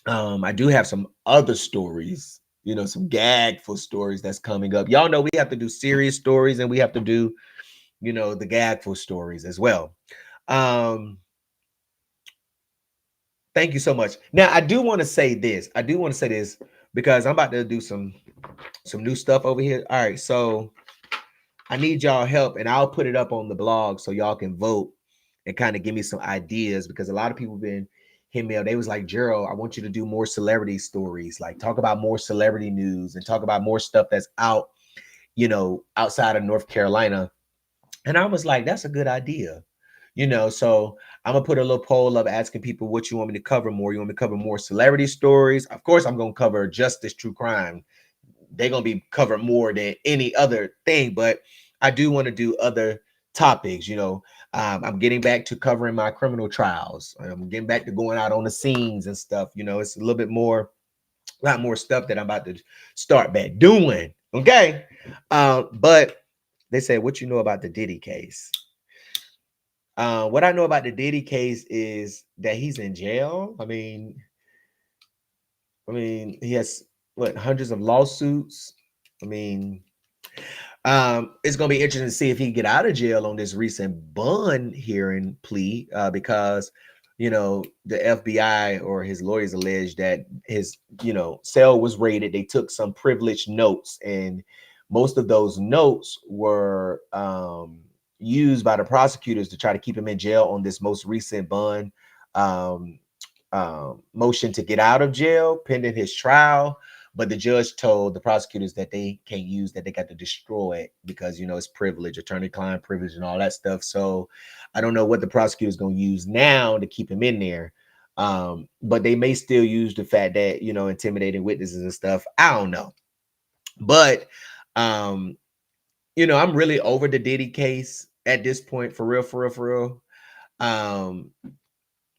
I do have some other stories, some gagful stories that's coming up. Y'all know we have to do serious stories and we have to do, the gagful stories as well. Thank you so much. Now, I do want to say this. Because I'm about to do some new stuff over here. All right, so I need y'all help, and I'll put it up on the blog so y'all can vote and kind of give me some ideas, because a lot of people have been hitting me up. They was like, Gerald, I want you to do more celebrity stories, like talk about more celebrity news and talk about more stuff that's out, outside of North Carolina. And I was like, that's a good idea. So I'm gonna put a little poll up asking people what you want me to cover more. You want me to cover more celebrity stories? Of course, I'm gonna cover justice, true crime. They're gonna be covered more than any other thing, but I do want to do other topics. I'm getting back to covering my criminal trials. I'm getting back to going out on the scenes and stuff. It's a lot more stuff that I'm about to start back doing. Okay, but they say, what you know about the Diddy case? What I know about the Diddy case is that he's in jail. I mean, he has hundreds of lawsuits. It's gonna be interesting to see if he can get out of jail on this recent bond hearing plea, because the FBI or his lawyers allege that his cell was raided. They took some privileged notes and most of those notes were used by the prosecutors to try to keep him in jail on this most recent bond um, motion to get out of jail pending his trial. But the judge told the prosecutors that they can't use that, they got to destroy it because, it's privilege, attorney-client privilege and all that stuff. So I don't know what the prosecutor's going to use now to keep him in there. But they may still use the fact that, intimidating witnesses and stuff. I don't know. But, I'm really over the Diddy case at this point, for real, for real, for real.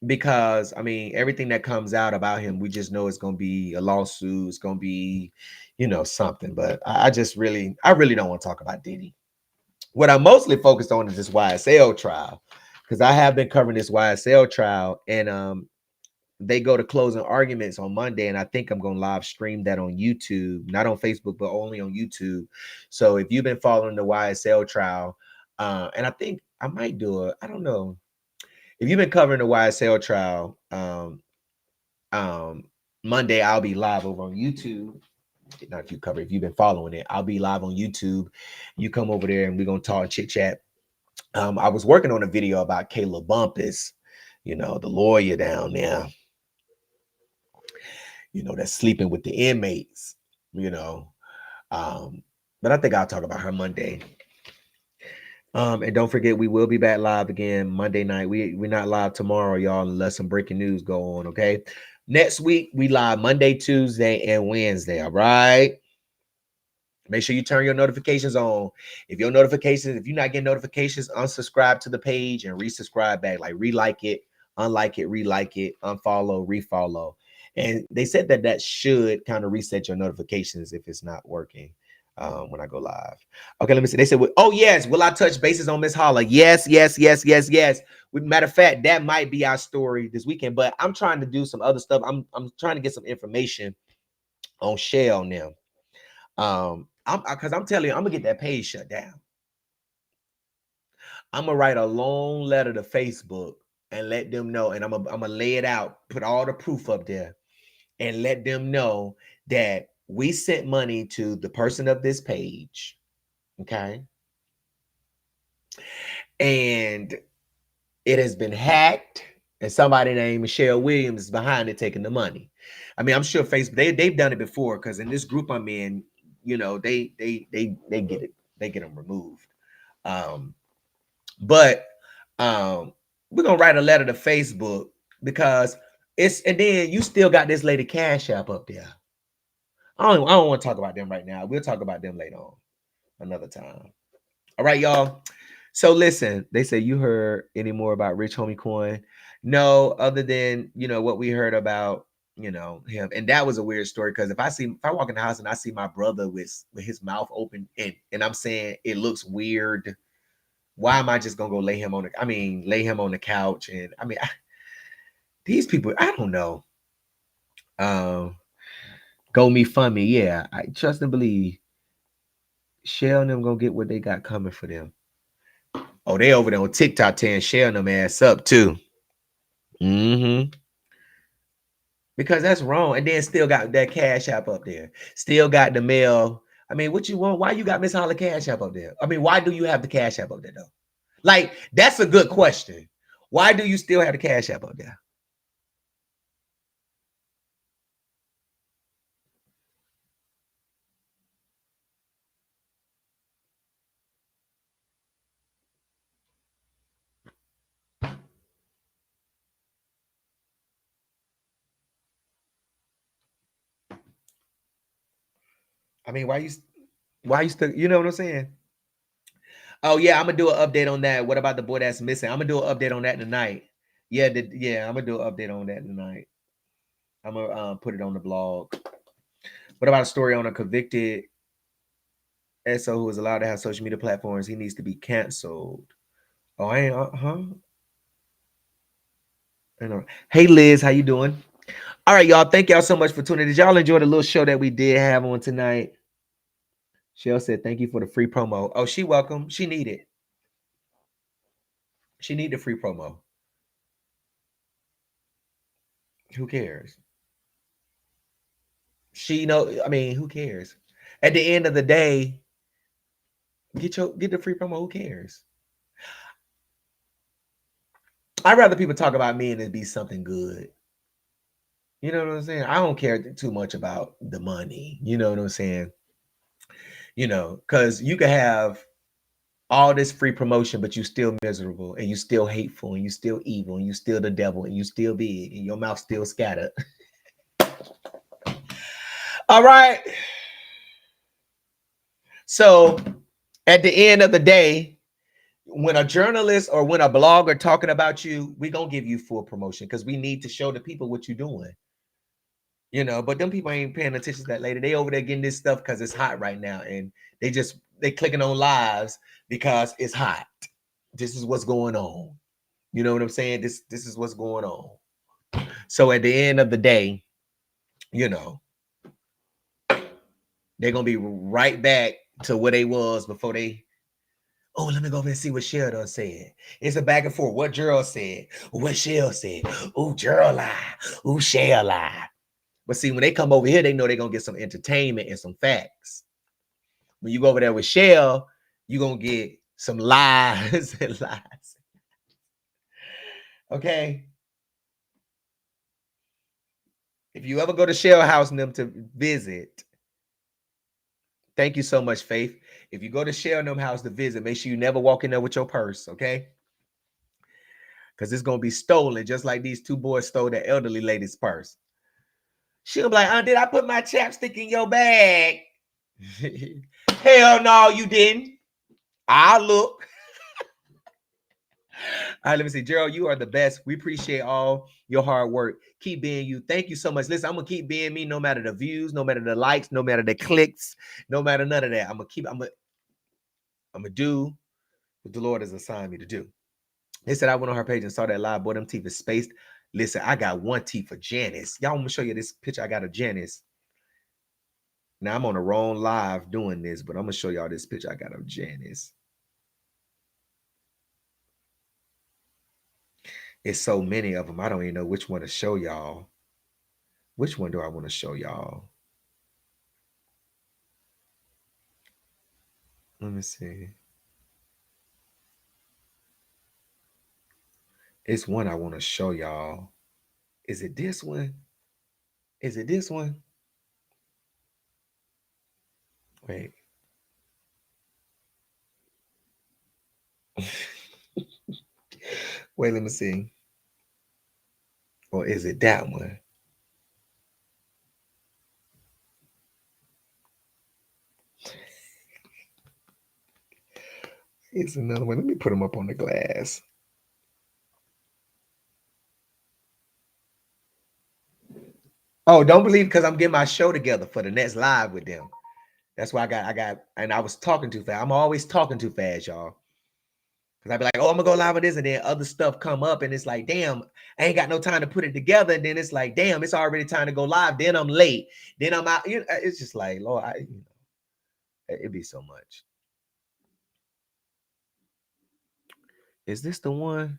Because everything that comes out about him, we just know it's going to be a lawsuit. It's going to be, something. But I really don't want to talk about Diddy. What I'm mostly focused on is this YSL trial, because I have been covering this YSL trial, and they go to closing arguments on Monday, and I think I'm going to live stream that on YouTube, not on Facebook, but only on YouTube. So if you've been following the YSL trial, and I think I might do it, I don't know. If you've been covering the YSL trial, Monday I'll be live over on YouTube. Not if you've been following it, I'll be live on YouTube. You come over there and we're gonna talk, chit chat. I was working on a video about Caleb Bumpus, the lawyer down there, that's sleeping with the inmates, but I think I'll talk about her Monday. And don't forget, we will be back live again Monday night. We're not live tomorrow, y'all, unless some breaking news go on. Okay. Next week, we live Monday, Tuesday, and Wednesday. All right. Make sure you turn your notifications on. If you're not getting notifications, unsubscribe to the page and resubscribe back. Like re-like it, unlike it, re-like it, unfollow, refollow. And they said that should kind of reset your notifications if it's not working. When I go live. Okay, let me see. They said, oh, yes. Will I touch bases on Miss Holla? Yes. Matter of fact, that might be our story this weekend, but I'm trying to do some other stuff. I'm trying to get some information on Shell now. Because I'm telling you, I'm going to get that page shut down. I'm going to write a long letter to Facebook and let them know. And I'm going to lay it out, put all the proof up there and let them know that we sent money to the person of this page, okay? And it has been hacked, and somebody named Michelle Williams is behind it taking the money. I'm sure Facebook, they've done it before, because in this group I'm in, they get it, they get them removed. But we're gonna write a letter to Facebook because and then you still got this lady Cash App up there. I don't want to talk about them right now. We'll talk about them later on, another time. All right, y'all. So listen, they say, you heard any more about Rich Homie Coin? No, other than, what we heard about, him. And that was a weird story, because if I walk in the house and I see my brother with his mouth open and I'm saying it looks weird, why am I just gonna go lay him on the couch? And these people, I don't know. Go me fund me. Yeah, I trust and believe Shell and them gonna get what they got coming for them. Oh, they over there on TikTok tearing Shell them ass up too. Because that's wrong. And then still got that Cash App up there. Still got the mail. What you want? Why you got Miss Holla Cash App up there? Why do you have the Cash App up there though? Like, that's a good question. Why do you still have the Cash App up there? Why you still, you know what I'm saying? Oh yeah, I'm gonna do an update on that. What about the boy that's missing? I'm gonna do an update on that tonight. Yeah, I'm gonna do an update on that tonight. I'm gonna put it on the blog. What about a story on a convicted SO who is allowed to have social media platforms? He needs to be canceled. Oh, I ain't I know. Hey Liz, how you doing? All right, y'all. Thank y'all so much for tuning in. Did y'all enjoy the little show that we did have on tonight? Shell said, thank you for the free promo. Oh, she welcome. She need it. She need the free promo. Who cares? Who cares? At the end of the day, Get the free promo. Who cares? I'd rather people talk about me and it be something good. You know what I'm saying? I don't care too much about the money. You know what I'm saying? You know, because you can have all this free promotion, but you still miserable and you still hateful and you still evil and you still the devil and you still big and your mouth still scattered. All right. So at the end of the day, when a journalist or when a blogger talking about you, we gonna give you full promotion because we need to show the people what you're doing. You know, but them people ain't paying attention to that later. They over there getting this stuff because it's hot right now, and they clicking on lives because it's hot. This is what's going on. You know what I'm saying? This is what's going on. So at the end of the day, you know, they're gonna be right back to where they was before they. Oh, let me go over and see what Sheldon said. It's a back and forth. What Gerald said, what Shell said. Oh, Gerald lie. Oh, Shell lie. But see, when they come over here, they know they're gonna get some entertainment and some facts. When you go over there with Shell, you're gonna get some lies and lies. Okay. If you ever go to Shell House and them to visit, thank you so much, Faith. If you go to Shell and them house to visit, make sure you never walk in there with your purse, okay? Because it's gonna be stolen, just like these two boys stole the elderly lady's purse. She'll be like, did I put my chapstick in your bag? Hell no, you didn't. I'll look. All right, let me see. Gerald, you are the best. We appreciate all your hard work. Keep being you. Thank you so much. Listen, I'm going to keep being me no matter the views, no matter the likes, no matter the clicks, no matter none of that. I'm going to do what the Lord has assigned me to do. They said I went on her page and saw that live. Boy, them teeth is spaced. Listen, I got one teeth for Janice. Y'all, I'm going to show you this picture I got of Janice. Now, I'm on the wrong live doing this, but I'm going to show y'all this picture I got of Janice. It's so many of them. I don't even know which one to show y'all. Which one do I want to show y'all? Let me see. It's one I want to show y'all. Is it this one? Is it this one? Wait. Wait, let me see. Or is it that one? Here's another one. Let me put them up on the glass. Oh, don't believe because I'm getting my show together for the next live with them. That's why I got, and I was talking too fast. I'm always talking too fast, y'all. Because I'd be like, oh, I'm going to go live with this. And then other stuff come up. And it's like, damn, I ain't got no time to put it together. And then it's like, damn, it's already time to go live. Then I'm late. Then I'm out. You know, it's just like, Lord, it'd be so much. Is this the one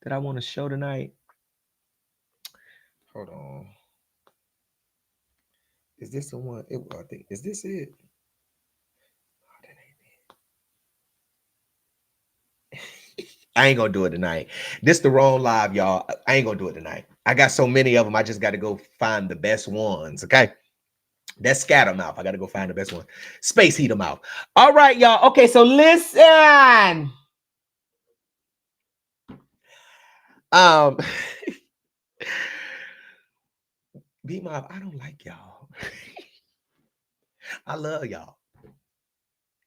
that I want to show tonight? Hold on. Is this the one? I think, is this it? Oh, that ain't it. I ain't gonna do it tonight. This the wrong live, y'all. I ain't gonna do it tonight. I got so many of them. I just got to go find the best ones. Okay. That's scatter mouth. I got to go find the best one. Space heater mouth. All right, y'all. Okay, so listen. Beat my, I don't like y'all. I love y'all.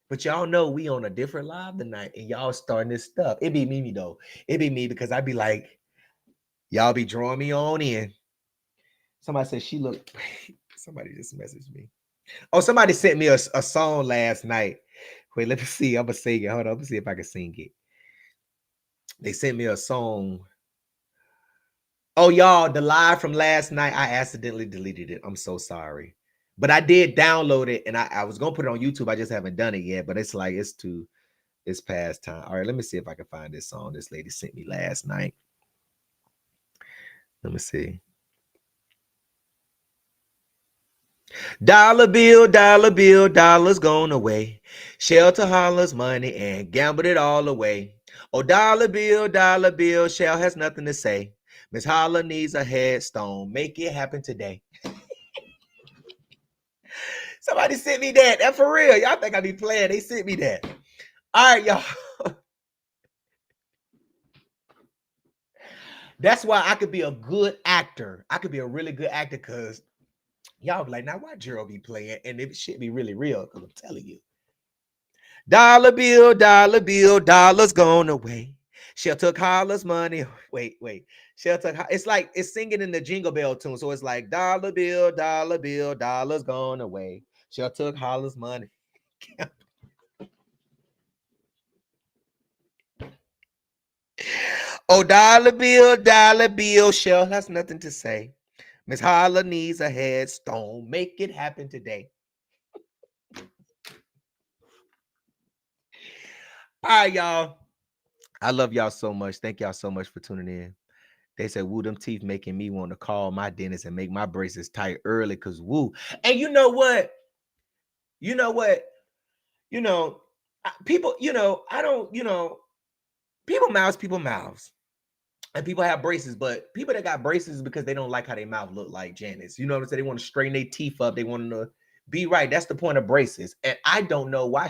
But y'all know we on a different live tonight and y'all starting this stuff. It be me though. It be me because I be like, y'all be drawing me on in. Somebody said she looked, somebody just messaged me. Oh, somebody sent me a song last night. Wait, let me see. I'm going to sing it. Hold on. Let me see if I can sing it. They sent me a song. Oh, y'all, the live from last night, I accidentally deleted it. I'm so sorry. But I did download it, and I was going to put it on YouTube. I just haven't done it yet, but it's like, it's past time. All right, let me see if I can find this song this lady sent me last night. Let me see. Dollar bill, dollars gone away. Shelter hollers money and gambled it all away. Oh, dollar bill, Shell has nothing to say. Miss Holler needs a headstone. Make it happen today. Somebody sent me that. That's for real. Y'all think I be playing. They sent me that. All right, y'all. That's why I could be a good actor. I could be a really good actor because y'all be like, now why Gerald be playing? And it should be really real because I'm telling you. Dollar bill, dollars gone away. Shell took Holla's money. Wait. Shell took. It's like it's singing in the Jingle Bell tune. So it's like dollar bill, dollars gone away. Shell took Holla's money. Oh, dollar bill, Shell has nothing to say. Miss Holla needs a headstone. Make it happen today. All right, y'all. I love y'all so much. Thank y'all so much for tuning in. They said, woo, them teeth making me want to call my dentist and make my braces tight early because woo. And you know what? People, I don't, people mouths. And people have braces, but people that got braces because they don't like how their mouth look like Janice. You know what I'm saying? They want to straighten their teeth up. They want to be right. That's the point of braces. And I don't know why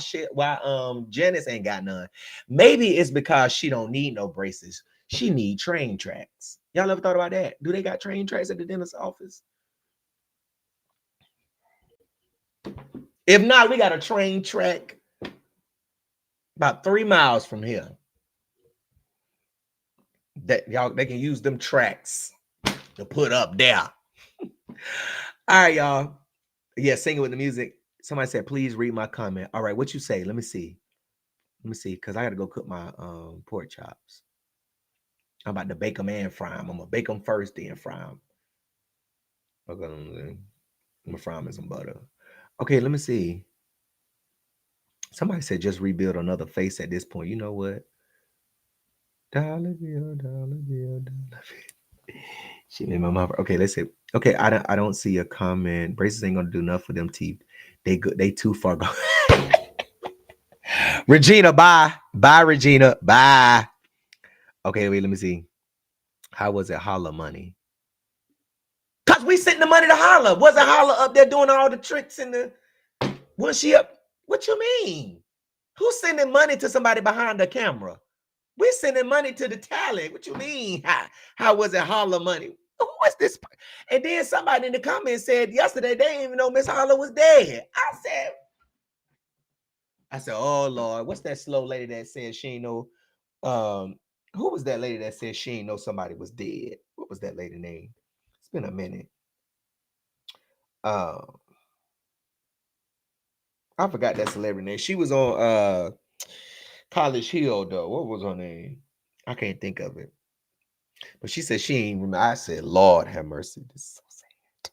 Janice ain't got none. Maybe it's because she don't need no braces. She need train tracks. Y'all ever thought about that? Do they got train tracks at the dentist's office? If not, we got a train track about 3 miles from here. That y'all they can use them tracks to put up there. All right, y'all. Yeah, sing it with the music. Somebody said, please read my comment. All right, what you say? Let me see, because I gotta go cook my pork chops. I'm about to bake them and fry them. I'm gonna bake them first, then fry them. Okay, I'm gonna fry them in some butter. Okay, let me see. Somebody said just rebuild another face at this point. You know what? Dollar bill. She made my mouth. Okay, let's see. Okay, I don't see a comment. Braces ain't gonna do enough for them teeth. They good. They too far gone. Regina, bye, Regina, bye. Okay, wait. Let me see. How was it? Holla money. Cause we sent the money to Holla. Wasn't Holla up there doing all the tricks and the? Was she up? What you mean? Who's sending money to somebody behind the camera? We're sending money to the talent. What you mean? How was it Holla money? Who was this? And then somebody in the comments said yesterday they didn't even know Miss Holla was dead. I said, oh Lord, what's that slow lady that said she ain't know? Who was that lady that said she ain't know somebody was dead? What was that lady name? It's been a minute. I forgot that celebrity name. She was on College Hill though. What was her name? I can't think of it. But she said she ain't remember. I said, Lord have mercy. This is so sad.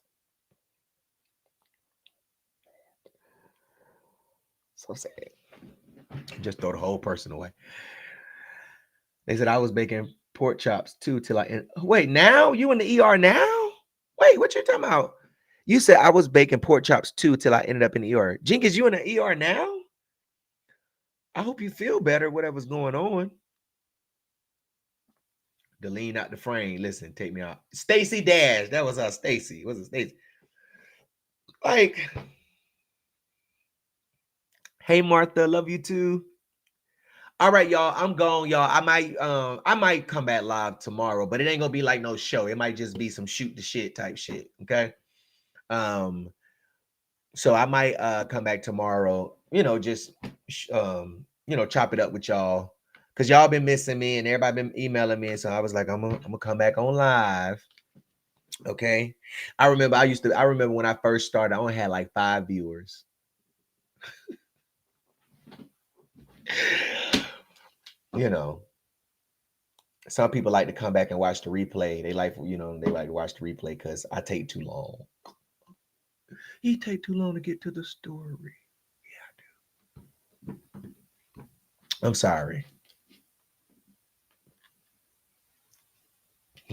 So sad. Just throw the whole person away. They said I was baking pork chops too till I wait. Now you in the ER now? Wait, what you talking about? You said I was baking pork chops too till I ended up in the ER. Jenkins, you in the ER now? I hope you feel better. Whatever's going on. The lean out the frame. Listen, take me out. Stacy Dash. That was Stacy. Was it Stacy? Like, hey Martha, love you too. All right, y'all. I'm gone, y'all. I might come back live tomorrow, but it ain't gonna be like no show. It might just be some shoot the shit type shit. Okay. So I might come back tomorrow, just chop it up with y'all. Cause y'all been missing me and everybody been emailing me. And so I was like, I'm gonna come back on live. Okay. I remember when I first started, I only had like 5 viewers. Some people like to come back and watch the replay. They like to watch the replay because I take too long. You take too long to get to the story. Yeah, I do. I'm sorry.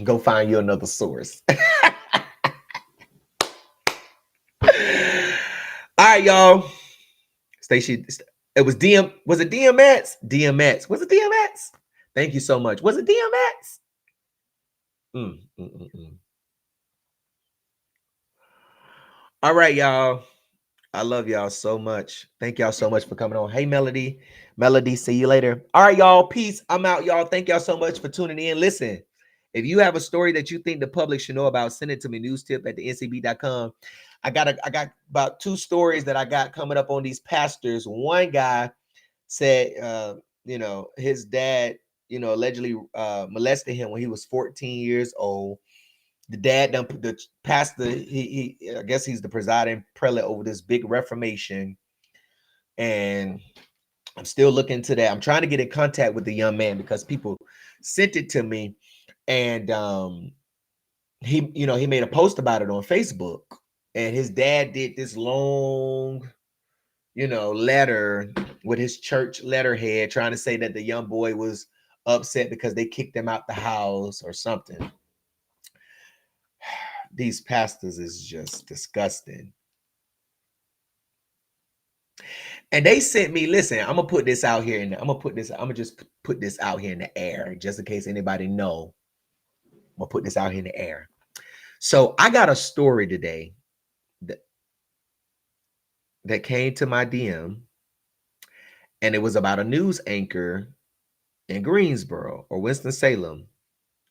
Go find you another source. right, y'all. Stacey, it was DM. Was it DMX? DMX. Was it DMX? Thank you so much. Was it DMX? All right, y'all. I love y'all so much. Thank y'all so much for coming on. Hey, Melody. Melody, see you later. All right, y'all. Peace. I'm out, y'all. Thank y'all so much for tuning in. Listen, if you have a story that you think the public should know about, send it to me. Newstip@thencb.com. I got about 2 stories that I got coming up on these pastors. One guy said, his dad, allegedly molested him when he was 14 years old. The dad done the pastor, he I guess he's the presiding prelate over this big reformation. And I'm still looking into that. I'm trying to get in contact with the young man because people sent it to me. And he made a post about it on Facebook. And his dad did this long, letter with his church letterhead trying to say that the young boy was upset because they kicked him out the house or something. These pastors is just disgusting. And they sent me, listen, I'm gonna put this out here, and I'm gonna just put this out here in the air, just in case anybody know. I'm gonna put this out here in the air. So I got a story today that came to my DM, and it was about a news anchor in Greensboro or Winston-Salem.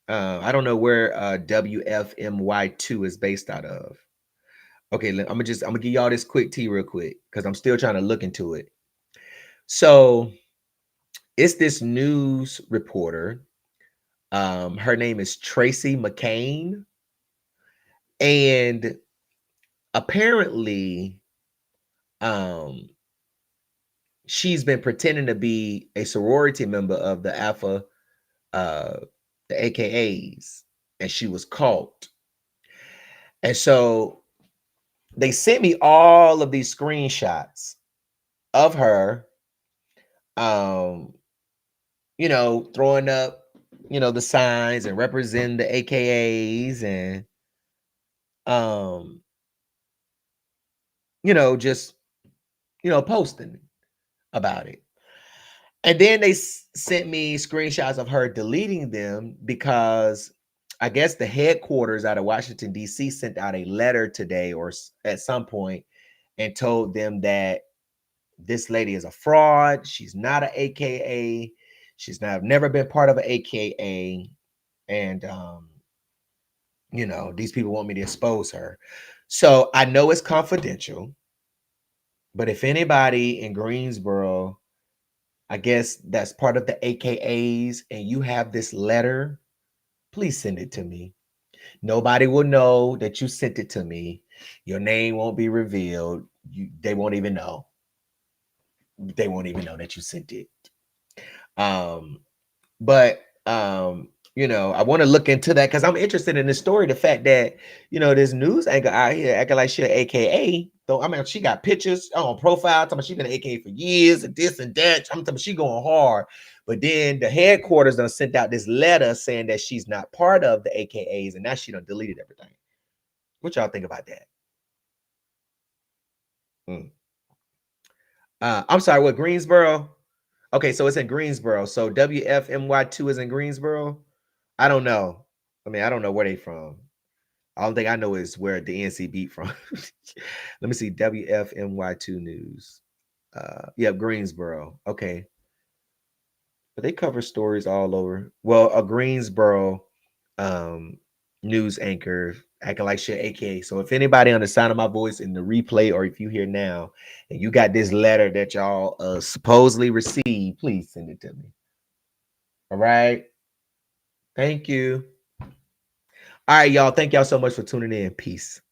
I don't know where WFMY2 is based out of. Okay, I'm gonna give y'all this quick tea real quick because I'm still trying to look into it. So it's this news reporter. Her name is Tracy McCain, and apparently, she's been pretending to be a sorority member of the Alpha, the AKAs, and she was caught. And so they sent me all of these screenshots of her, throwing up, the signs and representing the AKAs and, just, posting about it. And then they sent me screenshots of her deleting them because I guess the headquarters out of Washington, D.C. sent out a letter today or at some point and told them that this lady is a fraud. She's not an AKA. She's never been part of an AKA. And, these people want me to expose her. So I know it's confidential, but if anybody in Greensboro, I guess that's part of the AKAs, and you have this letter, please send it to me. Nobody will know that you sent it to me. Your name won't be revealed. They won't even know. They won't even know that you sent it. But I want to look into that because I'm interested in the story. The fact that this news anchor out here acting like she an AKA. Though I mean, she got pictures on profile talking about she been an AKA for years and this and that. I'm talking about she going hard. But then the headquarters done sent out this letter saying that she's not part of the AKAs, and now she done deleted everything. What y'all think about that? I'm sorry, what, Greensboro? Okay, so it's in Greensboro. So WFMY2 is in Greensboro. I don't know. I mean, I don't know where they from. All thing I know is where the NC beat from. Let me see. WFMY2 News. Yep, Greensboro. Okay. But they cover stories all over. Well, a Greensboro news anchor acting like shit, AKA. So if anybody on the sound of my voice in the replay, or if you hear now and you got this letter that y'all supposedly received, please send it to me. All right. Thank you. All right, y'all. Thank y'all so much for tuning in. Peace.